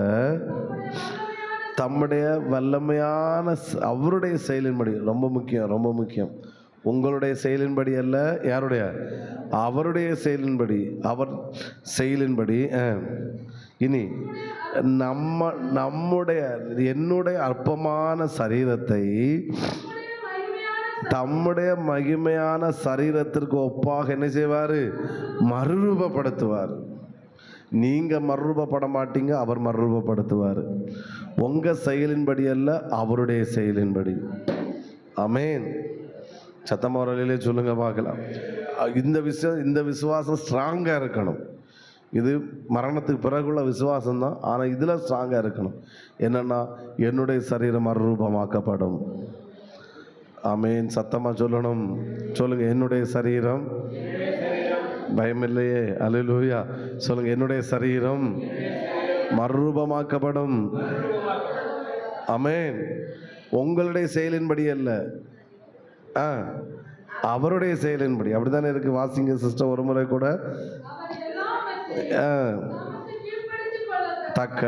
தம்முடைய வல்லமையான அவருடைய செயலின்படி, ரொம்ப முக்கியம், ரொம்ப முக்கியம், உங்களுடைய செயலின்படி அல்ல, யாருடைய? அவருடைய செயலின்படி, அவர் செயலின்படி. இனி நம்முடைய என்னுடைய அற்பமான சரீரத்தை தம்முடைய மகிமையான சரீரத்திற்கு ஒப்பாக என்ன செய்வார்? மறுரூபப்படுத்துவார். நீங்க மறுரூபப்பட மாட்டீங்க, அவர் மறுரூபப்படுத்துவார். உங்க செயலின்படி அல்ல, அவருடைய செயலின்படி. ஆமென். சத்தமோரலிலே சொல்லுங்க பார்க்கலாம். இந்த விசுவாசம் ஸ்ட்ராங்காக இருக்கணும். இது மரணத்துக்கு பிறகுள்ள விசுவாசம் தான், ஆனால் இதில் ஸ்ட்ராங்காக இருக்கணும். என்னன்னா, என்னுடைய சரீரம் மறுரூபமாக்கப்படும். ஆமென். சத்தமாக சொல்லணும். சொல்லுங்க, என்னுடைய சரீரம், பயமில்லையே, அல்லேலூயா சொல்லுங்க, என்னுடைய சரீரம் மறுரூபமாக்கப்படும். ஆமென். உங்களுடைய செயலின்படி அல்ல, அவருடைய செயலின்படி. அப்படித்தானே இருக்கு. வாசிங்க சிஸ்டர் ஒரு முறை கூட. தக்க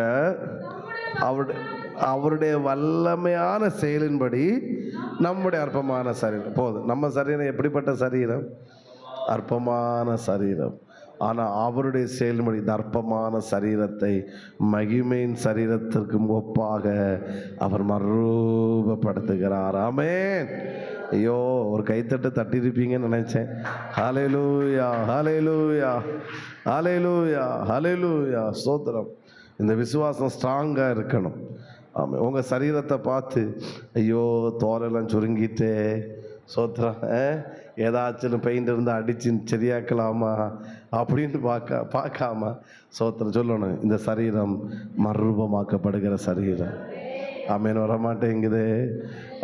அவருடைய வல்லமையான செயலின்படி நம்முடைய அற்பமான சரீரம் போதும். நம்ம சரீரம் எப்படிப்பட்ட சரீரம்? அற்பமான சரீரம். ஆனால் அவருடைய செயல்முறை இந்த அற்பமான சரீரத்தை மகிமையின் சரீரத்திற்கு ஒப்பாக அவர் மறுரூபப்படுத்துகிறார். ஆமென். ஐயோ, ஒரு கைத்தட்டு தட்டியிருப்பீங்கன்னு நினைச்சேன். ஹல்லேலூயா, ஹல்லேலூயா, ஹல்லேலூயா, ஹல்லேலூயா. ஸ்தோத்திரம். இந்த விசுவாசம் ஸ்ட்ராங்காக இருக்கணும். ஆமாம். உங்கள் சரீரத்தை பார்த்து ஐயோ தோலெல்லாம் சுருங்கிட்டே, சோத்திரம், ஏதாச்சும் பெயிண்ட் இருந்தால் அடிச்சு சரியாக்கலாமா அப்படின்னு பார்க்காம சோத்திரம் சொல்லணும், இந்த சரீரம் மறுரூபமாக்கப்படுகிற சரீரம். ஆமேன். வரமாட்டேங்குது.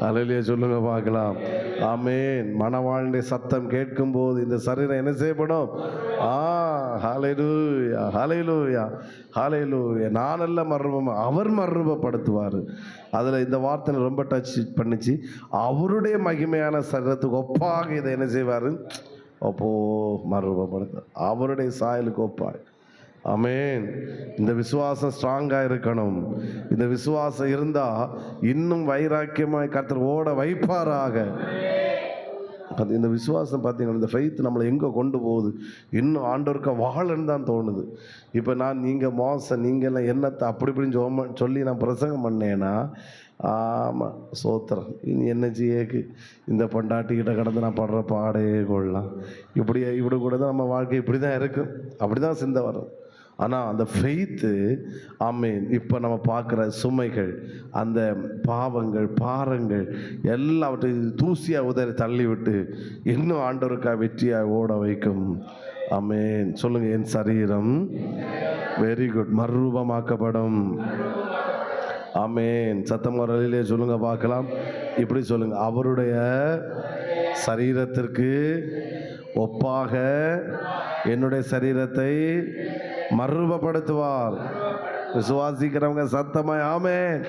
அல்லேலூயா சொல்லுங்க பார்க்கலாம். ஆமேன். மணவாளனுடைய சத்தம் கேட்கும்போது இந்த சரீரம் என்ன செய்யப்படும்? ஹல்லேலூயா, ஹல்லேலூயா, ஹல்லேலூயா. நானல்ல மறுரூபம், அவர் மறுரூபப்படுத்துவார். அதில் இந்த வார்த்தை ரொம்ப டச் பண்ணிச்சு. அவருடைய மகிமையான சரீரத்துக்கு ஒப்பாக இதை என்ன செய்வார்? அப்போ மறுரூபப்படுத்த, அவருடைய சாயலுக்கு ஒப்பாய். ஆமென். இந்த விசுவாசம் ஸ்ட்ராங்காக இருக்கணும். இந்த விசுவாசம் இருந்தால் இன்னும் வைராக்கியமாய் கர்த்தர் ஓட வைப்பாராக. இந்த விசுவாசம் பார்த்தீங்கன்னா, இந்த ஃபெய்த் நம்மளை எங்கே கொண்டு போகுது? இன்னும் ஆண்டவருக்கு வாழன்னு தான் தோணுது. இப்போ நீங்கள் மோசம், நீங்கள்லாம் என்னத்தை அப்படி இப்படின்னு சொல்லி நான் பிரசங்கம் பண்ணேன்னா, ஆமாம் சோத்திரம், இனி என்ன செய்யக்கு இந்த பொண்டாட்டிக்கிட்ட கடந்து நான் படுற பாடே கொள்ளலாம். இப்படி கூட தான் நம்ம வாழ்க்கை இப்படி தான் இருக்கும். அப்படி தான் சிந்தை வரும். ஆனால் அந்த ஃபெய்த்து, ஆமென், இப்போ நம்ம பார்க்குற சுமைகள், அந்த பாவங்கள், பாரங்கள் எல்லாவற்றையும் தூசியாக உதறி தள்ளிவிட்டு இன்னும் ஆண்டவருக்காக வெற்றியாக ஓட வைக்கும். ஆமென். சொல்லுங்கள், என் சரீரம் வெரி குட் மறுரூபமாக்கப்படும். ஆமென். சத்தமரலிலே சொல்லுங்க பார்க்கலாம். இப்படி சொல்லுங்க, அவருடைய சரீரத்திற்கு ஒப்பாக என்னுடைய சரீரத்தை மறுரூபப்படுத்துவார். விசுவாசிக்கிறவங்க சத்தமாய் ஆமென்.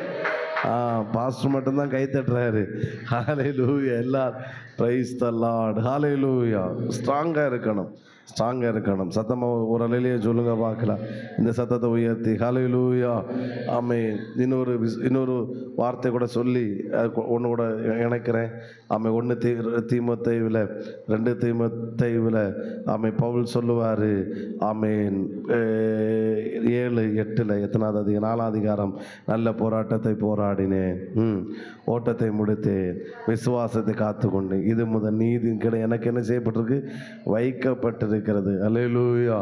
பாஸ்டர் மட்டும்தான் கை தட்டுறாரு. ஹல்லேலூயா. எல்லாரும் பிரைஸ் தி லார்ட். ஹல்லேலூயா. ஸ்ட்ராங்காக இருக்கணும், ஸ்ட்ராங்காக இருக்கணும். சத்தமாக ஒரு அலையிலேயே சொல்லுங்க பார்க்கலாம். இந்த சத்தத்தை உயர்த்தி ஹல்லேலூயா. ஆமென். இன்னொரு வார்த்தை கூட சொல்லி ஒன்று கூட இணைக்கிறேன். ஆமை 1 தீமோத்தேயுவில் 2 தீமோத்தேயுவில் ஆமை பவுல் சொல்லுவார். ஆமேன். 7:8 எத்தனாவது அதிகாரம்? 4ஆம் அதிகாரம். நல்ல போராட்டத்தை போராடினேன், ஓட்டத்தை முடித்தேன், விசுவாசத்தை காத்துக்கொண்டேன். இது முதல் நீதி எனக்கு என்ன செய்யப்பட்டிருக்கு? வைக்கப்பட்டிருக்கிறது. அல்லேலூயா.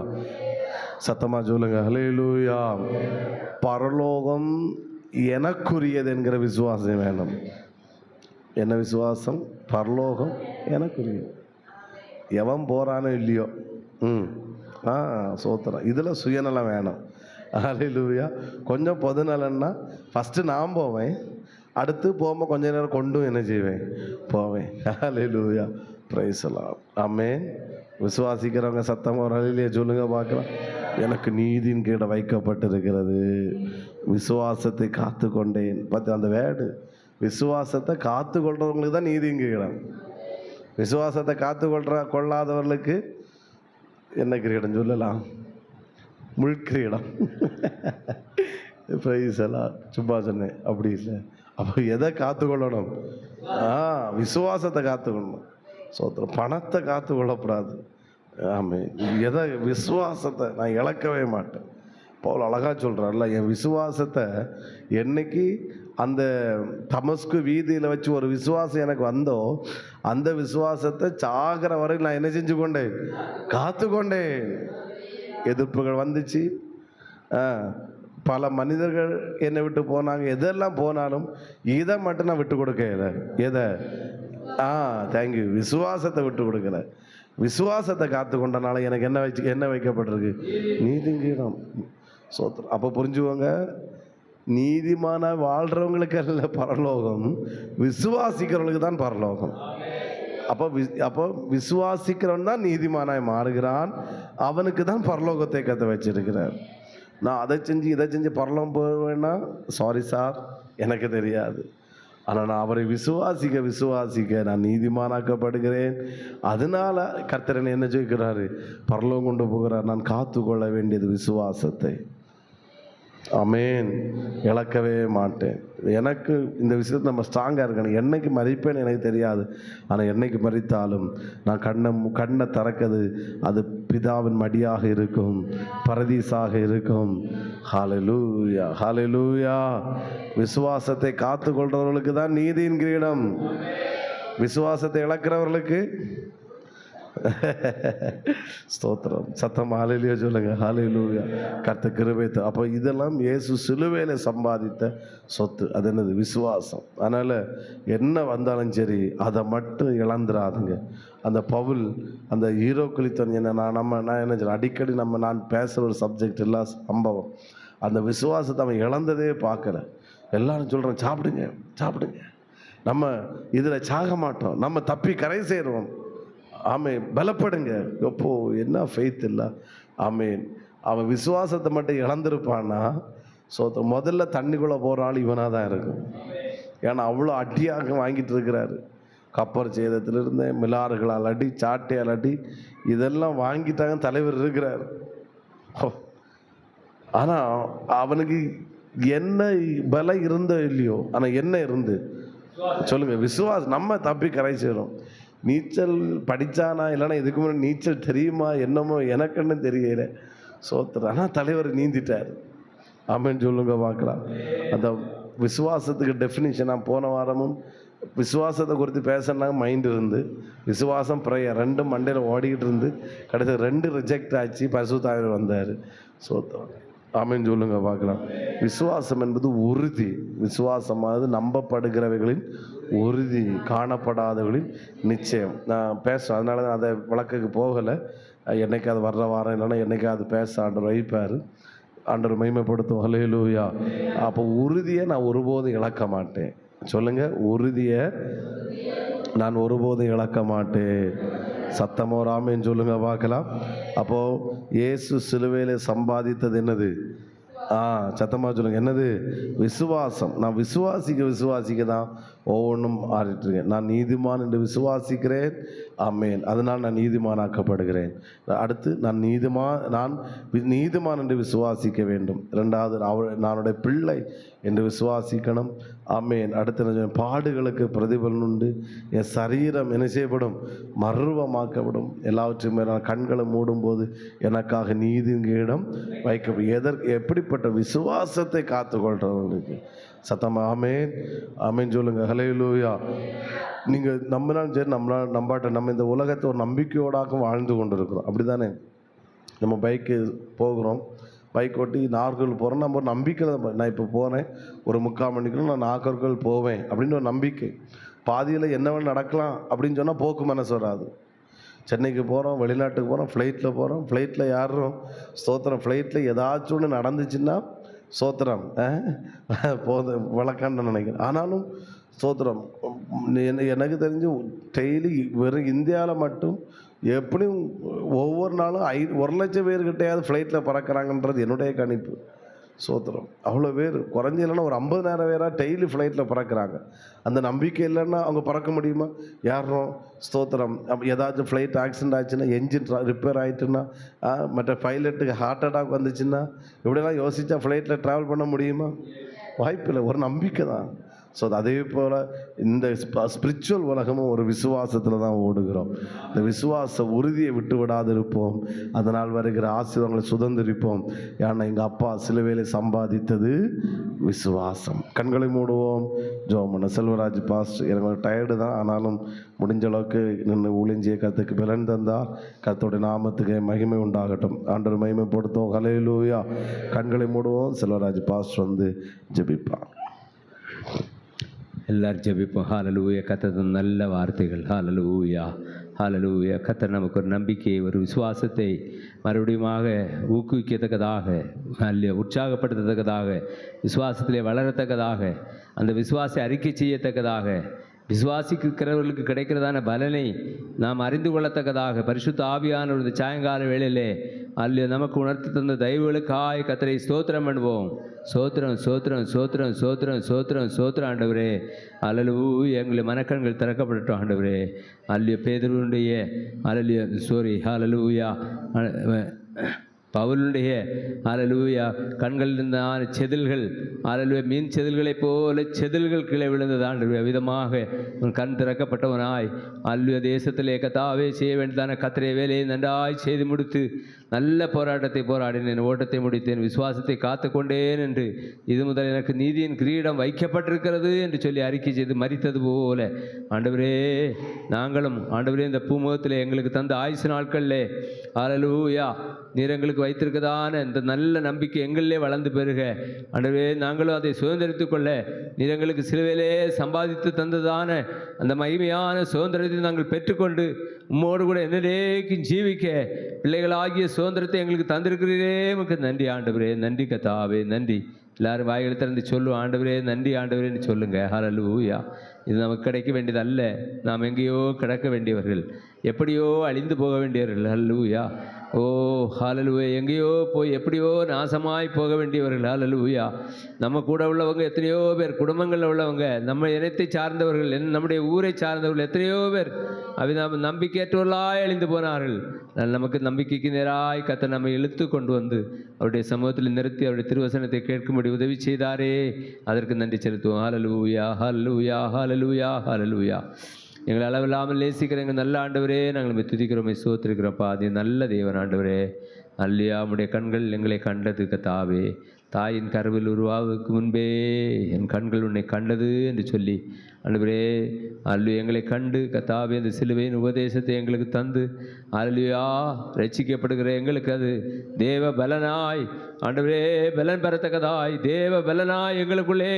சத்தமா சொல்லுங்க, அல்லேலூயா. பரலோகம் எனக்குரியது என்கிற விசுவாசம் வேணும். என்ன விசுவாசம்? பரலோகம் எனக்குரியது. எவன் போகிறானோ இல்லையோ, சோத்திரம். இதில் சுயநலம் வேணும். ஹல்லேலூயா. கொஞ்சம் பொதுநலன்னா ஃபஸ்ட்டு நான் போவேன், அடுத்து போகும்போது கொஞ்ச நேரம் கொண்டும் என்ன செய்வேன், போவேன். ஹல்லேலூயா. Price the Lord. ஆமென். விசுவாசிக்கிறவங்க சத்தமாக ஒரு ஹல்லேலூயா சொல்லுங்க பார்க்கலாம். எனக்கு நீதியின் கீழே வைக்கப்பட்டிருக்கிறது, விசுவாசத்தை காத்து கொண்டேன். பார்த்து அந்த வேர்டு, விசுவாசத்தை காத்து கொள்றவங்களுக்கு தான் நீதியின் கிரீடம். விசுவாசத்தை காத்து கொள்ளாதவர்களுக்கு என்ன கிரீடம் சொல்லலாம்? முள்கிரீடம். சும்மா சொன்னேன், அப்படி இல்லை. அப்போ எதை காத்துக்கொள்ளணும்? விசுவாசத்தை காத்துக்கொள்ளணும். சோத்திரம். பணத்தை காத்து கொள்ளக்கூடாது. ஆமாம். எதை? விசுவாசத்தை நான் இழக்கவே மாட்டேன். பவுல் அழகாக சொல்கிறார்ல, என் விசுவாசத்தை என்னைக்கு அந்த தமஸ்கு வீதியில் வச்சு ஒரு விசுவாசம் எனக்கு வந்தோ, அந்த விசுவாசத்தை சாகிற வரையில் நான் என்ன செஞ்சு கொண்டேன், காத்து கொண்டேன். எதிர்ப்புகள் வந்துச்சு, பல மனிதர்கள் என்னை விட்டு போனாங்க. எதெல்லாம் போனாலும் இதை மட்டும் நான் விட்டு கொடுக்கல. எதை? தேங்க்யூ. விசுவாசத்தை விட்டு கொடுக்கல. விசுவாசத்தை காத்து கொண்டனால எனக்கு என்ன வைக்கப்பட்டிருக்கு? நீதிங்கீடம். சோத்திரம். அப்போ புரிஞ்சுக்கோங்க, நீதிமான வாழ்கிறவங்களுக்கு அல்ல பரலோகம், விசுவாசிக்கிறவங்களுக்கு தான் பரலோகம். அப்போ விசுவாசிக்கிறவன் தான் நீதிமானாய் மாறுகிறான். அவனுக்கு தான் பரலோகத்தை கற்று வச்சிருக்கிறார். நான் அதை செஞ்சு இதை செஞ்சு பரலோகம் போவேன்னா சாரி சார், எனக்கு தெரியாது. ஆனால் நான் அவரை விசுவாசிக்க நான் நீதிமானாக்கப்படுகிறேன். அதனால கர்த்தரன் என்ன செய்கிறாரு? பரலோகம் கொண்டு போகிறார். நான் காத்து கொள்ள வேண்டியது விசுவாசத்தை. ஆமென். இழக்கவே மாட்டேன். எனக்கு இந்த விஷயத்தில் நம்ம ஸ்ட்ராங்காக இருக்கணும். என்னைக்கு மறிப்பேன்னு எனக்கு தெரியாது, ஆனால் என்னைக்கு மறித்தாலும் நான் கண்ணை திறக்கிறது அது பிதாவின் மடியாக இருக்கும், பரதீசாக இருக்கும். ஹல்லேலூயா, ஹல்லேலூயா. விசுவாசத்தை காத்து கொள்றவர்களுக்கு தான் நீதியின் கிரீடம். விசுவாசத்தை இழக்கிறவர்களுக்கு ஸ்தோத்திரம். சத்தம் ஹல்லேலூயா சொல்லுங்க. ஹல்லேலூயா. கர்த்தர் கிருபை. அப்போ இதெல்லாம் இயேசு சிலுவையில் சம்பாதித்த சொத்து. அது என்னது? விசுவாசம். அதனால் என்ன வந்தாலும் சரி அதை மட்டும் இழந்துடாதுங்க. அந்த பவுல், அந்த ஹீரோக்களித்தன் என்ன, நான் என்ன சொல்ல, அடிக்கடி நான் பேசுகிற ஒரு சப்ஜெக்ட் எல்லாம் சம்பவம். அந்த விசுவாசத்தை அவன் இழந்ததே பார்க்கல. எல்லாரும் சொல்கிறேன், சாப்பிடுங்க, நம்ம இதில் சாக மாட்டோம், நம்ம தப்பி கரை சேருவோம். ஆமேன். பலப்படுங்க. எப்போ என்ன ஃபெய்த் இல்லை. ஆமேன். அவன் விசுவாசத்தை மட்டும் இழந்திருப்பான்னா முதல்ல தண்ணிக்குள்ளே போகிற ஆள் இவனாக தான் இருக்கும். ஏன்னா அவ்வளோ அடியாக வாங்கிட்டு இருக்கிறாரு. கப்பர் சேதத்திலிருந்து மிலாறுகளால் அடி, சாட்டையால் அடி, இதெல்லாம் வாங்கிட்டாங்க. தலைவர் இருக்கிறார். ஆனால் அவனுக்கு என்ன பலம் இருந்தோ இல்லையோ, ஆனால் என்ன இருந்து சொல்லுங்க? விசுவாசம். நம்ம தப்பி கரை சேரும். நீச்சல் படித்தானா இல்லைன்னா இதுக்கு முன்னாடி நீச்சல் தெரியுமா என்னமோ எனக்குன்னு தெரியல. சோத்திரம். ஆனால் தலைவர் நீந்திட்டார். ஆமென் சொல்லுங்க பார்க்கலாம். அந்த விசுவாசத்துக்கு டெஃபினிஷனாக போன வாரமும் விசுவாசத்தை குறித்து பேசினாங்க. மைண்ட் இருந்து விசுவாசம் ப்ரேயர் ரெண்டும் மண்டையில் ஓடிக்கிட்டு இருந்து கடைசி 2 ரிஜெக்ட் ஆச்சு. பரிசுத்த ஆவியானவர் வந்தார். சோத்திரம். ஆமென் சொல்லுங்க பார்க்கலாம். விசுவாசம் என்பது உறுதி. விசுவாசமானது நம்பப்படுகிறவைகளின் உறுதி, காணப்படாதவர்களின் நிச்சயம். நான் பேசுகிறேன், அதனால தான் அதை வழக்குக்கு போகலை. என்னைக்காவது வர்ற வாரம் இல்லைன்னா என்னைக்காவது பேச ஆண்டவர் வைப்பார். ஆண்டவர் மகிமைப்படுத்தும். ஹல்லேலூயா. அப்போ உறுதியை நான் ஒருபோதும் இழக்க மாட்டேன். சொல்லுங்க, உறுதியை நான் ஒருபோதும் இழக்க மாட்டேன். சத்தமோ ஆமென் சொல்லுங்க பார்க்கலாம். அப்போது இயேசு சிலுவையில் சம்பாதித்தது என்னது? சத்தமாக சொல்லுங்க. என்னது? விசுவாசம். நான் விசுவாசிக்க தான் ஒவ்வொன்றும் ஆறிட்டுருக்கேன். நான் நீதிமான் என்று விசுவாசிக்கிறேன். ஆமென். அதனால் நான் நீதிமானாக்கப்படுகிறேன். அடுத்து நான் நீதிமான் என்று விசுவாசிக்க வேண்டும். 2வது நானுடைய பிள்ளை என்று விசுவாசிக்கணும். ஆமென். அடுத்து பாடுகளுக்கு பிரதிபலன் உண்டு. என் சரீரம் என்ன செய்யப்படும்? மர்வமாக்கப்படும். எல்லாவற்றையும் நான் கண்களை மூடும்போது எனக்காக நீதியின் இடம் வைக்கப்படும். எப்படிப்பட்ட விசுவாசத்தை காத்துக்கொள்றவங்களுக்கு. சத்தம் ஆமென். ஆமென் சொல்லுங்க. ஹல்லேலூயா. நீங்கள் நம்பினாலும் சரி நம்ம இந்த உலகத்தை ஒரு நம்பிக்கையோடாக வாழ்ந்து கொண்டு இருக்கிறோம். அப்படி தானே? நம்ம பைக்கு போகிறோம், பைக் ஓட்டி நாகர்கோவில் போகிறோம். நம்ம ஒரு நம்பிக்கையில் நான் இப்போ போகிறேன், ஒரு 3/4 மணிக்குள்ள நான் நாகர்கோவில் போவேன் அப்படின்னு ஒரு நம்பிக்கை. பாதியில் என்ன வேணும் நடக்கலாம் அப்படின்னு சொன்னால் போக்கு மனசு வராது. சென்னைக்கு போகிறோம், வெளிநாட்டுக்கு போகிறோம், ஃப்ளைட்டில் போகிறோம். ஃப்ளைட்டில் யாரும் ஸ்தோத்திரம், ஃப்ளைட்டில் ஏதாச்சும் ஒன்று நடந்துச்சுன்னா ஸ்தோத்திரம் போதும் விளக்கான்னு நினைக்கிறேன். ஆனாலும் ஸ்தோத்திரம் எனக்கு தெரிஞ்சு டெய்லி வெறும் இந்தியாவில் மட்டும் எப்படியும் ஒவ்வொரு நாளும் 1,00,000 பேர்கிட்டையாவது ஃப்ளைட்டில் பறக்கிறாங்கன்றது என்னுடைய கணிப்பு. ஸ்தோத்திரம், அவ்வளோ பேர் குறைஞ்ச இல்லைன்னா ஒரு 50,000 பேராக டெய்லி ஃப்ளைட்டில் பறக்கிறாங்க. அந்த நம்பிக்கை இல்லைன்னா அவங்க பறக்க முடியுமா? யாரும் ஸ்தோத்திரம் ஏதாச்சும் ஃப்ளைட் ஆக்சிடென்ட் ஆச்சுன்னா, என்ஜின் ரிப்பேர் ஆகிட்டுன்னா, மற்ற பைலட்டுக்கு ஹார்ட் அட்டாக் வந்துச்சுன்னா, இப்படிலாம் யோசித்தா ஃப்ளைட்டில் ட்ராவல் பண்ண முடியுமா? வாய்ப்பில்லை. ஒரு நம்பிக்கை தான். ஸோ அதே போல் இந்த ஸ்பிரிச்சுவல் உலகமும் ஒரு விசுவாசத்தில் தான் ஓடுகிறோம். இந்த விசுவாச உறுதியை விட்டு விடாது இருப்போம். அதனால் வருகிற ஆசீர்வாதங்களை சுதந்திரிப்போம். ஏன்னா எங்கள் அப்பா சிலுவையிலே சம்பாதித்தது விசுவாசம். கண்களை மூடுவோம், ஜெபம் பண்ண. செல்வராஜ் பாஸ்டர் எனக்கு டயர்டு தான், ஆனாலும் முடிஞ்ச அளவுக்கு நின்று ஊழியஞ்சிய கருத்துக்கு பலன் தந்தார். கர்த்தருடைய நாமத்துக்கு மகிமை உண்டாகட்டும். ஆண்டவர் மகிமைப்படுத்துவோம். ஹல்லேலூயா. கண்களை மூடுவோம். செல்வராஜ் பாஸ்டர் வந்து ஜெபிப்பார். எல்லாரும் ஜெபிப்போம். ஹல்லேலூயா. கர்த்தர் நல்ல வார்த்தைகள். ஹல்லேலூயா, ஹல்லேலூயா. கர்த்தர் நமக்கு ஒரு நம்பிக்கை, ஒரு விசுவாசத்தை மறுபடியுமாக ஊக்குவிக்கத்தக்கதாக, நல்ல உற்சாகப்படுத்தத்தக்கதாக, விசுவாசத்திலே வளரத்தக்கதாக, அந்த விசுவாசை அறிக்கை செய்யத்தக்கதாக, விசுவாசிக்கிறவர்களுக்கு கிடைக்கிறதான பலனை நாம் அறிந்து கொள்ளத்தக்கதாக பரிசுத்த ஆவியானவர் இந்த சாயங்கால வேளையிலே அல்ல நமக்கு உணர்த்தி தந்த தயவுகளுக்காய் கர்த்தரை ஸ்தோத்திரம் பண்ணுவோம். சோத்திரம் சோத்திரம் சோத்திரம் சோத்திரம் சோத்திரம் சோத்திரம் ஆண்டவரே. அல்லேலூயா. எங்களை மனக்கண்கள் திறக்கப்படட்டும் ஆண்டவரே. அல்ல பேதுருவுடைய ஹல்லேலூயா பவுலுடைய ஹல்லேலூயா கண்களில் இருந்த செதில்கள் ஹல்லேலூயா மீன் செதில்களைப் போல செதில்கள் கீழே விழுந்தது ஆண்டவரே. விதமாக உன் கண் திறக்கப்பட்டவனாய் அல்ல தேசத்திலே கர்த்தாவே செய்ய வேண்டியதான கர்த்தருடைய வேலையை நன்றாய் செய்து முடித்து நல்ல போராட்டத்தை போராடினேன், ஓட்டத்தை முடித்தேன், விசுவாசத்தை காத்து கொண்டேன் என்று இது முதல் எனக்கு நீதியின் கிரீடம் வைக்கப்பட்டிருக்கிறது என்று சொல்லி அறிக்கை செய்து மரித்தது போல ஆண்டவரே நாங்களும் ஆண்டவரே இந்த பூமுகத்தில் எங்களுக்கு தந்த ஆயுசு நாட்களில் ஹல்லேலூயா நீர் எங்களுக்கு வைத்திருக்கதான இந்த நல்ல நம்பிக்கை எங்களிலே வளர்ந்து பெறுக ஆண்டவரே. நாங்களும் அதை சுதந்திரித்து கொள்ள நீர் எங்களுக்கு சிலுவையிலே சம்பாதித்து தந்ததான அந்த மகிமையான சுதந்திரத்தை நாங்கள் பெற்றுக்கொண்டு உம்மோடு கூட என்னைக்கும் ஜீவிக்க பிள்ளைகளாகிய சுதந்திரத்தை எங்களுக்கு தந்திருக்கிறீரே. உமக்கு நன்றி ஆண்டவரே. நன்றி கர்த்தாவே, நன்றி. எல்லாரும் வாய்களை திறந்து சொல்லுவோம், ஆண்டவரே நன்றி ஆண்டவரேன்னு சொல்லுங்கள். ஹல்லேலூயா. இது நமக்கு கிடைக்க வேண்டியது அல்ல, நாம் எங்கேயோ கிடக்க வேண்டியவர்கள், எப்படியோ அழிந்து போக வேண்டியவர்கள். ஹல்லேலூயா. ஓ ஹல்லேலூயா. எங்கேயோ போய் எப்படியோ நாசமாய் போக வேண்டியவர்கள். ஹல்லேலூயா. நம்ம கூட உள்ளவங்க எத்தனையோ பேர், குடும்பங்களில் உள்ளவங்க, நம்ம இனத்தை சார்ந்தவர்கள், நம்முடைய ஊரை சார்ந்தவர்கள் எத்தனையோ பேர் நம்பிக்கையற்றவர்களாய் அழிந்து போனார்கள். நமக்கு நம்பிக்கைக்கு நேராய் கர்த்தர் நம்மை இழுத்து கொண்டு வந்து அவருடைய சமூகத்தில் நிறுத்தி அவருடைய திருவசனத்தை கேட்கும்படி உதவி செய்தாரே, அதற்கு நன்றி செலுத்துவோம். ஹல்லேலூயா, ஹல்லேலூயா, ஹல்லேலூயா, ஹல்லேலூயா. எங்களை அளவில்லாமல் நேசிக்கிற எங்கள் நல்ல ஆண்டவரே, நாங்கள் துதிக்கிறோமே, ஸ்தோத்திரிக்கிறோம்ப்பா. அது நல்ல தேவன் ஆண்டவரே. அல்லையா உம்முடைய கண்கள் எங்களை கண்டது கர்த்தாவே. தாயின் கருவில் உருவாவுக்கு முன்பே என் கண்கள் உன்னை கண்டது என்று சொல்லி ஆண்டவரே அல்லு எங்களை கண்டு கர்த்தாவே இந்த சிலுவையின் உபதேசத்தை எங்களுக்கு தந்து அல்லையா ரட்சிக்கப்படுகிற எங்களுக்கு அது தேவ பலனாய் ஆண்டவரே பலன் பெறத்தக்கதாய், தேவ பலனாய் எங்களுக்குள்ளே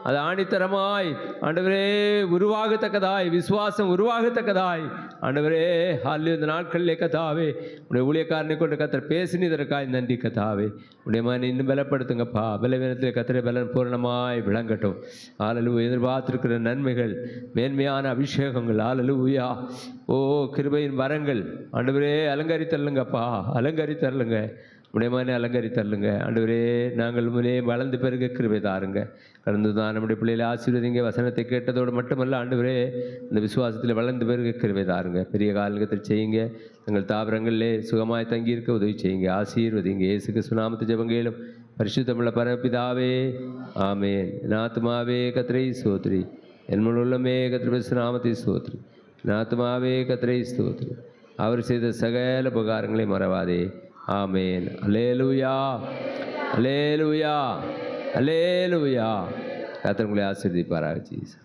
அது ஆணித்தரமாய் ஆண்டவரே உருவாகத்தக்கதாய், விசுவாசம் உருவாகத்தக்கதாய் ஆண்டவரே அல்லு இந்த நாட்களிலே கர்த்தாவே உடைய ஊழியக்காரனை கொண்டு கர்த்தர் பேசினதற்காய் நன்றி கர்த்தாவே. உடைய மகனை இன்னும் பலப்படுத்துங்கப்பா. பலவீனத்தில் கர்த்தரை பலன் பூரணமாய் விளங்கட்டும். ஹல்லேலூயா. எதிர்பார்த்திருக்கிற நன்மைகள், மேன்மையான அபிஷேகங்கள், ஹல்லேலூயா ஓ கிருபையின் வரங்கள் ஆண்டவரே அலங்கரித்தரலுங்கப்பா, அலங்கரித்தரலுங்க. உடைய மகனை அலங்கரித்தரலுங்க ஆண்டவரே. நாங்கள் முன்னே வளர்ந்து பெருக கிருபை தாருங்க. கடந்து தான் நம்முடைய பிள்ளைகளை ஆசீர்வதிங்க. வசனத்தை கேட்டதோடு மட்டுமல்ல ஆண்டவரே இந்த விசுவாசத்தில் வளர்ந்து பெருக கிருபை தாருங்க. பெரிய காலங்கத்தில் செய்யுங்க. தங்கள் தாவரங்களிலே சுகமாய் தங்கியிருக்க உதவி செய்யுங்க. ஆசீர்வதிங்க. இயேசு கிறிஸ்து நாமத்தில் ஜெபங்கேளும் பரிசுத்தமுள்ள பரமபிதாவே, ஆமென். என் ஆத்துமாவே கர்த்தரை ஸ்தோத்திரி, என் முழு உள்ளமே கர்த்தருடைய நாமத்தை ஸ்தோத்திரி. என் ஆத்துமாவே கர்த்தரை ஸ்தோத்திரி, அவர் செய்த சகல உபகாரங்களை மறவாதே. ஆமென். அல்லேலூயா, அல்லேலூயா, அல்லேலூயா. கர்த்தர் உங்களை ஆசீர்வதிப்பாராக. ஜீசஸ்.